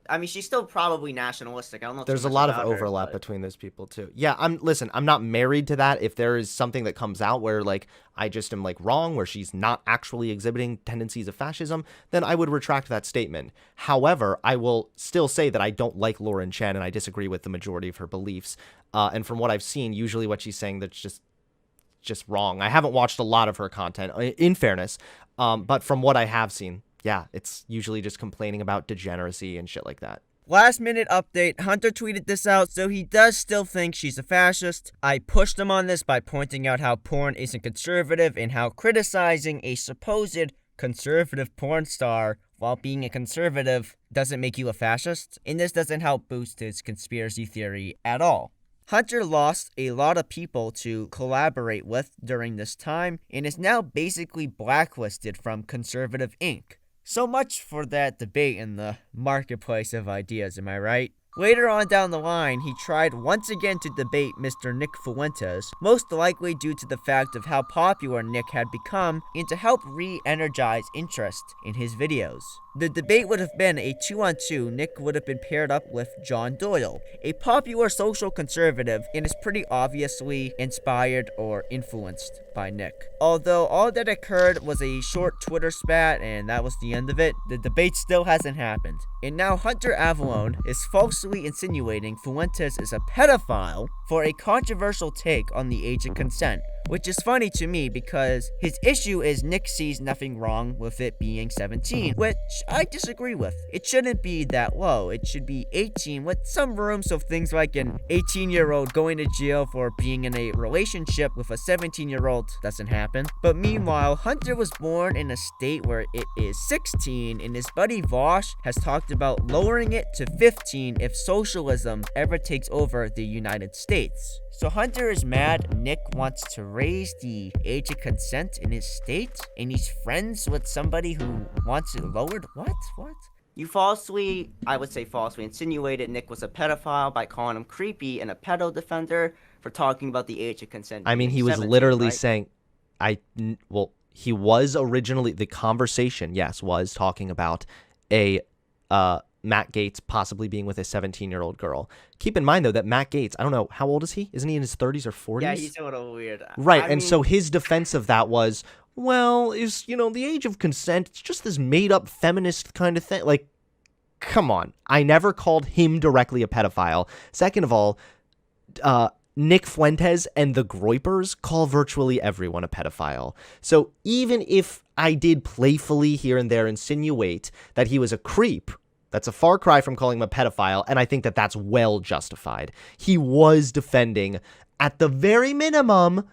I mean, she's still probably nationalistic. I don't know. There's too a much lot of about her, overlap but- between those people too. Yeah, I'm not married to that. If there is something that comes out where like I just am like wrong, where she's not actually exhibiting tendencies of fascism, then I would retract that statement. However, I will still say that I don't like Lauren Chen and I disagree with the majority of her beliefs. And from what I've seen, usually what she's saying that's just wrong. I haven't watched a lot of her content, in fairness, but from what I have seen, yeah, it's usually just complaining about degeneracy and shit like that. Last minute update, Hunter tweeted this out, so he does still think she's a fascist. I pushed him on this by pointing out how porn isn't conservative and how criticizing a supposed conservative porn star while being a conservative doesn't make you a fascist, and this doesn't help boost his conspiracy theory at all. Hunter lost a lot of people to collaborate with during this time and is now basically blacklisted from Conservative Inc. So much for that debate in the marketplace of ideas, am I right? Later on down the line, he tried once again to debate Mr. Nick Fuentes, most likely due to the fact of how popular Nick had become and to help re-energize interest in his videos. The debate would have been a 2-on-2. Nick would have been paired up with John Doyle, a popular social conservative, and is pretty obviously inspired or influenced by Nick. Although all that occurred was a short Twitter spat and that was the end of it, the debate still hasn't happened. And now Hunter Avallone is falsely insinuating Fuentes is a pedophile for a controversial take on the age of consent, which is funny to me because his issue is Nick sees nothing wrong with it being 17, which I disagree with. It shouldn't be that low. It should be 18 with some room so things like an 18-year-old going to jail for being in a relationship with a 17-year-old doesn't happen. But meanwhile, Hunter was born in a state where it is 16 and his buddy Vosh has talked about lowering it to 15 if socialism ever takes over the United States. So Hunter is mad Nick wants to raise the age of consent in his state, and he's friends with somebody who wants it lowered? What? You falsely, I would say falsely, insinuated Nick was a pedophile by calling him creepy and a pedo defender for talking about the age of consent. I mean, he was 17, literally right? saying, he was originally, the conversation, yes, was talking about a, Matt Gaetz possibly being with a 17-year-old girl. Keep in mind, though, that Matt Gaetz, I don't know, how old is he? Isn't he in his 30s or 40s? Yeah, he's a little weird. Right, I and mean, so his defense of that was, well, the age of consent, it's just this made-up feminist kind of thing. Like, come on. I never called him directly a pedophile. Second of all, Nick Fuentes and the Groypers call virtually everyone a pedophile. So even if I did playfully here and there insinuate that he was a creep, that's a far cry from calling him a pedophile, and I think that that's well justified. He was defending, at the very minimum,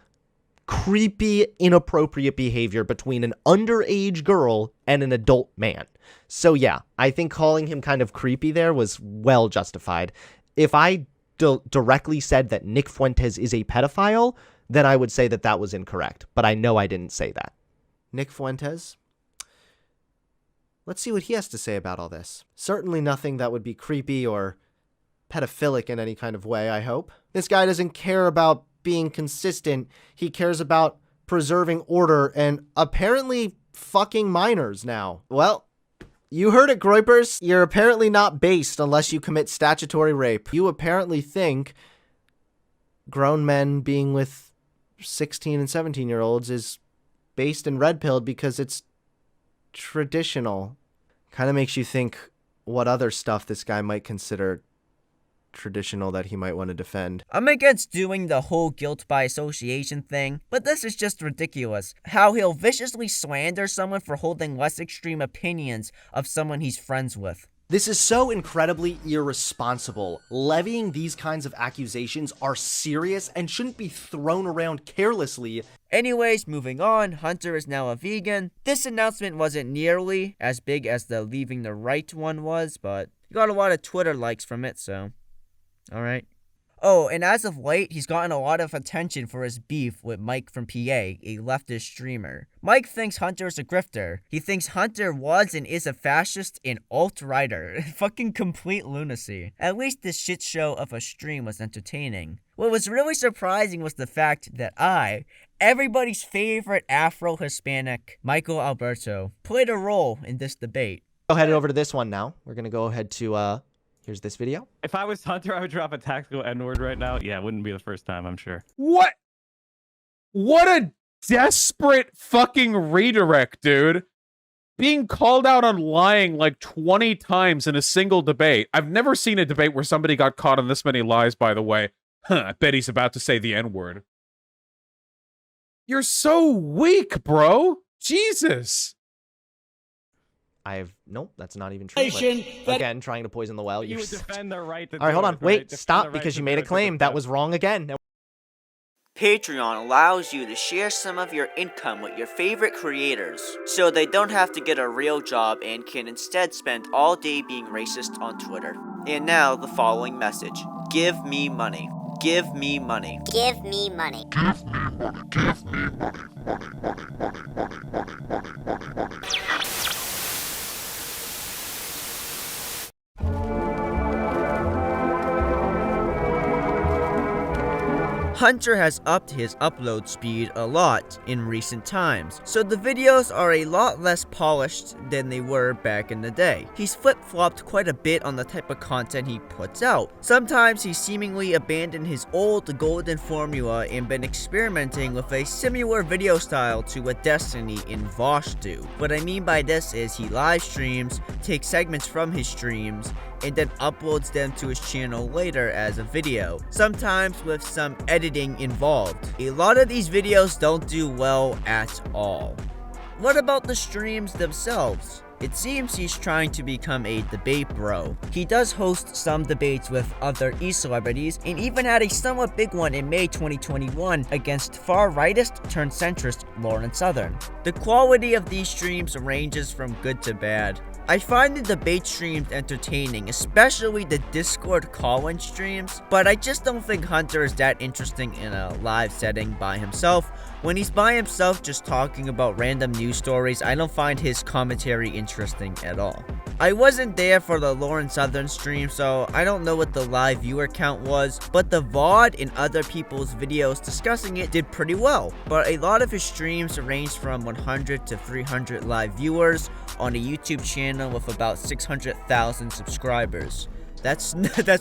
creepy, inappropriate behavior between an underage girl and an adult man. So yeah, I think calling him kind of creepy there was well justified. If I directly said that Nick Fuentes is a pedophile, then I would say that that was incorrect. But I know I didn't say that. Nick Fuentes? Let's see what he has to say about all this. Certainly nothing that would be creepy or pedophilic in any kind of way, I hope. This guy doesn't care about being consistent. He cares about preserving order and apparently fucking minors now. Well, you heard it, Groypers. You're apparently not based unless you commit statutory rape. You apparently think grown men being with 16 and 17-year-olds is based and red-pilled because it's traditional. Kind of makes you think what other stuff this guy might consider traditional that he might want to defend. I'm against doing the whole guilt by association thing, but this is just ridiculous. How he'll viciously slander someone for holding less extreme opinions of someone he's friends with. This is so incredibly irresponsible. Levying these kinds of accusations are serious and shouldn't be thrown around carelessly. Anyways, moving on, Hunter is now a vegan. This announcement wasn't nearly as big as the leaving the right one was, but he got a lot of Twitter likes from it, so alright. Oh, and as of late, he's gotten a lot of attention for his beef with Mike from PA, a leftist streamer. Mike thinks Hunter is a grifter. He thinks Hunter was and is a fascist and alt-righter. Fucking complete lunacy. At least this shit show of a stream was entertaining. What was really surprising was the fact that everybody's favorite Afro-Hispanic, MichaelAlberto, played a role in this debate. Go head over to this one now. We're gonna go ahead to, here's this video. If I was Hunter, I would drop a tactical N-word right now. Yeah, it wouldn't be the first time, I'm sure. What a desperate fucking redirect, dude. Being called out on lying like 20 times in a single debate. I've never seen a debate where somebody got caught on this many lies, by the way. I bet he's about to say the N-word. You're so weak, bro. Jesus. Nope, that's not even true. Again, trying to poison the well. You would defend their right to All right, hold on. it, Wait, right? stop, because you made a claim. That was wrong again. Patreon allows you to share some of your income with your favorite creators, so they don't have to get a real job and can instead spend all day being racist on Twitter. And now, the following message. Give me money. Give me money. Give me money. Give me money. Give me money. Hunter has upped his upload speed a lot in recent times, so the videos are a lot less polished than they were back in the day. He's flip-flopped quite a bit on the type of content he puts out. Sometimes he's seemingly abandoned his old golden formula and been experimenting with a similar video style to what Destiny and Vosh do. What I mean by this is he live streams, takes segments from his streams, and then uploads them to his channel later as a video, sometimes with some editing involved. A lot of these videos don't do well at all. What about the streams themselves? It seems he's trying to become a debate bro. He does host some debates with other e-celebrities, and even had a somewhat big one in May 2021 against far-rightist turned centrist Lauren Southern. The quality of these streams ranges from good to bad. I find the debate streams entertaining, especially the Discord call-in streams, but I just don't think Hunter is that interesting in a live setting by himself. When he's by himself just talking about random news stories, I don't find his commentary interesting at all. I wasn't there for the Lauren Southern stream, so I don't know what the live viewer count was, but the VOD and other people's videos discussing it did pretty well. But a lot of his streams ranged from 100 to 300 live viewers on a YouTube channel with about 600,000 subscribers. That's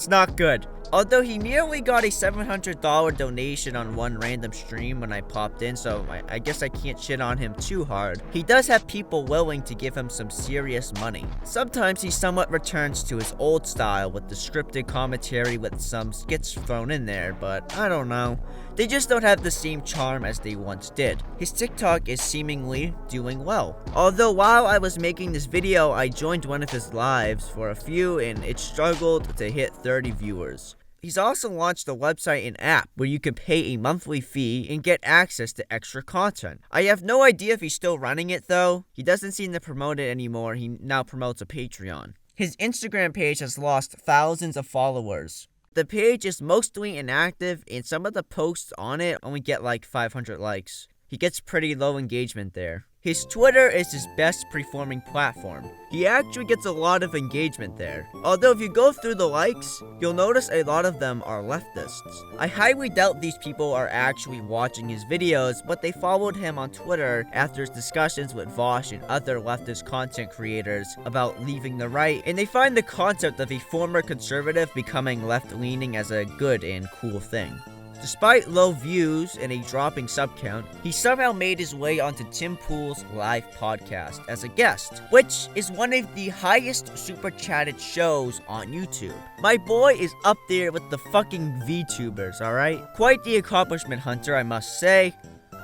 not good. Although he nearly got a $700 donation on one random stream when I popped in, so I guess I can't shit on him too hard. He does have people willing to give him some serious money. Sometimes he somewhat returns to his old style with the scripted commentary with some skits thrown in there, but I don't know. They just don't have the same charm as they once did. His TikTok is seemingly doing well. Although while I was making this video, I joined one of his lives for a few and it struggled to hit 30 viewers. He's also launched a website and app where you can pay a monthly fee and get access to extra content. I have no idea if he's still running it though. He doesn't seem to promote it anymore. He now promotes a Patreon. His Instagram page has lost thousands of followers. The page is mostly inactive and some of the posts on it only get like 500 likes. He gets pretty low engagement there. His Twitter is his best performing platform. He actually gets a lot of engagement there. Although if you go through the likes, you'll notice a lot of them are leftists. I highly doubt these people are actually watching his videos, but they followed him on Twitter after his discussions with Vosh and other leftist content creators about leaving the right, and they find the concept of a former conservative becoming left-leaning as a good and cool thing. Despite low views and a dropping sub count, he somehow made his way onto Tim Pool's live podcast as a guest, which is one of the highest super chatted shows on YouTube. My boy is up there with the fucking VTubers, alright? Quite the accomplishment, Hunter, I must say.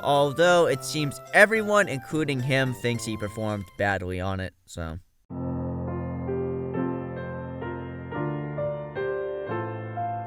Although it seems everyone, including him, thinks he performed badly on it, so...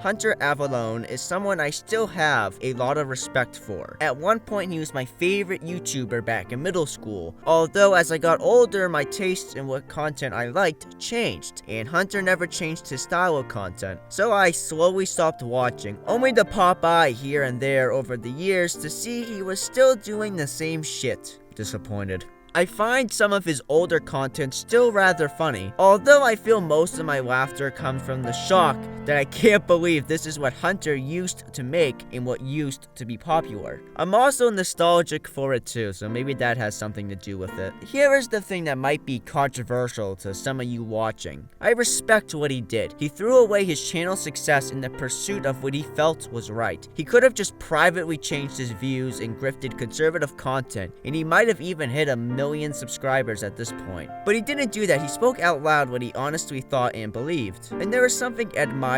Hunter Avallone is someone I still have a lot of respect for. At one point, he was my favorite YouTuber back in middle school, although as I got older, my tastes in what content I liked changed, and Hunter never changed his style of content, so I slowly stopped watching, only to pop by here and there over the years to see he was still doing the same shit. Disappointed. I find some of his older content still rather funny, although I feel most of my laughter comes from the shock that I can't believe this is what Hunter used to make and what used to be popular. I'm also nostalgic for it too, so maybe that has something to do with it. Here is the thing that might be controversial to some of you watching. I respect what he did. He threw away his channel success in the pursuit of what he felt was right. He could have just privately changed his views and grifted conservative content, and he might have even hit 1 million subscribers at this point. But he didn't do that. He spoke out loud what he honestly thought and believed. And there is something admirable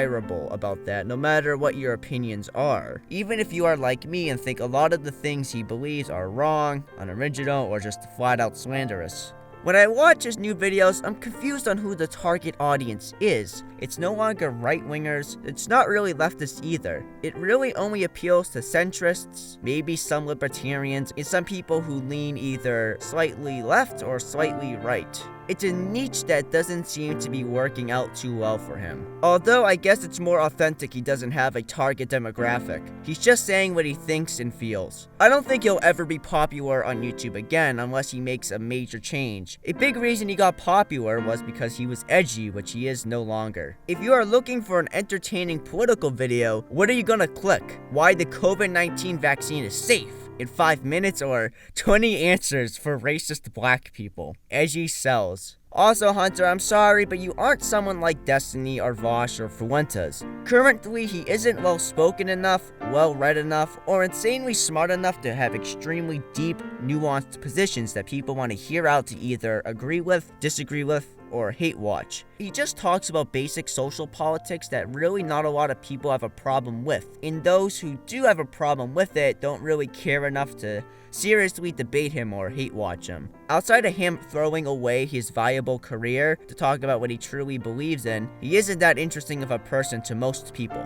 about that, no matter what your opinions are. Even if you are like me and think a lot of the things he believes are wrong, unoriginal, or just flat out slanderous. When I watch his new videos, I'm confused on who the target audience is. It's no longer right-wingers, it's not really leftists either. It really only appeals to centrists, maybe some libertarians, and some people who lean either slightly left or slightly right. It's a niche that doesn't seem to be working out too well for him. Although I guess it's more authentic he doesn't have a target demographic. He's just saying what he thinks and feels. I don't think he'll ever be popular on YouTube again unless he makes a major change. A big reason he got popular was because he was edgy, which he is no longer. If you are looking for an entertaining political video, what are you gonna click? Why the COVID-19 vaccine is safe in 5 minutes, or 20 answers for racist black people? Edgy sells. Also, Hunter, I'm sorry, but you aren't someone like Destiny or Vosh or Fuentes. Currently, he isn't well-spoken enough, well-read enough, or insanely smart enough to have extremely deep, nuanced positions that people want to hear out to either agree with, disagree with, or hate watch. He just talks about basic social politics that really not a lot of people have a problem with, and those who do have a problem with it don't really care enough to seriously debate him or hate watch him. Outside of him throwing away his viable career to talk about what he truly believes in, he isn't that interesting of a person to most people.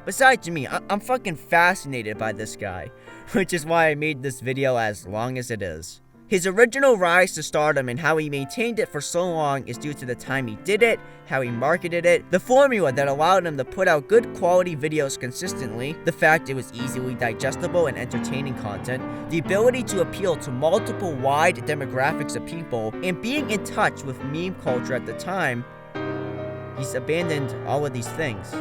Besides me, I'm fucking fascinated by this guy, which is why I made this video as long as it is. His original rise to stardom and how he maintained it for so long is due to the time he did it, how he marketed it, the formula that allowed him to put out good quality videos consistently, the fact it was easily digestible and entertaining content, the ability to appeal to multiple wide demographics of people, and being in touch with meme culture at the time. He's abandoned all of these things.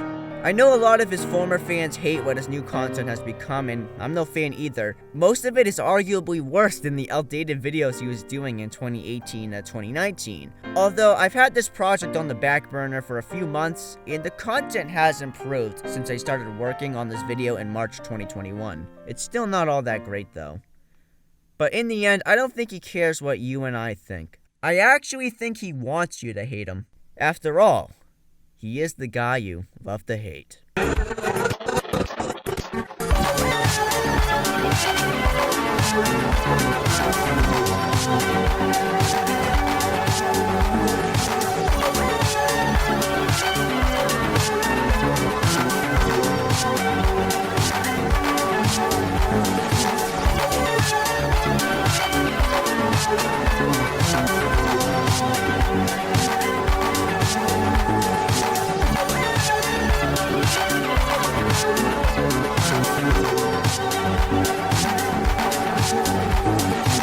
I know a lot of his former fans hate what his new content has become, and I'm no fan either. Most of it is arguably worse than the outdated videos he was doing in 2018 to 2019. Although I've had this project on the back burner for a few months, and the content has improved since I started working on this video in March 2021. It's still not all that great though. But in the end, I don't think he cares what you and I think. I actually think he wants you to hate him. After all, he is the guy you love to hate.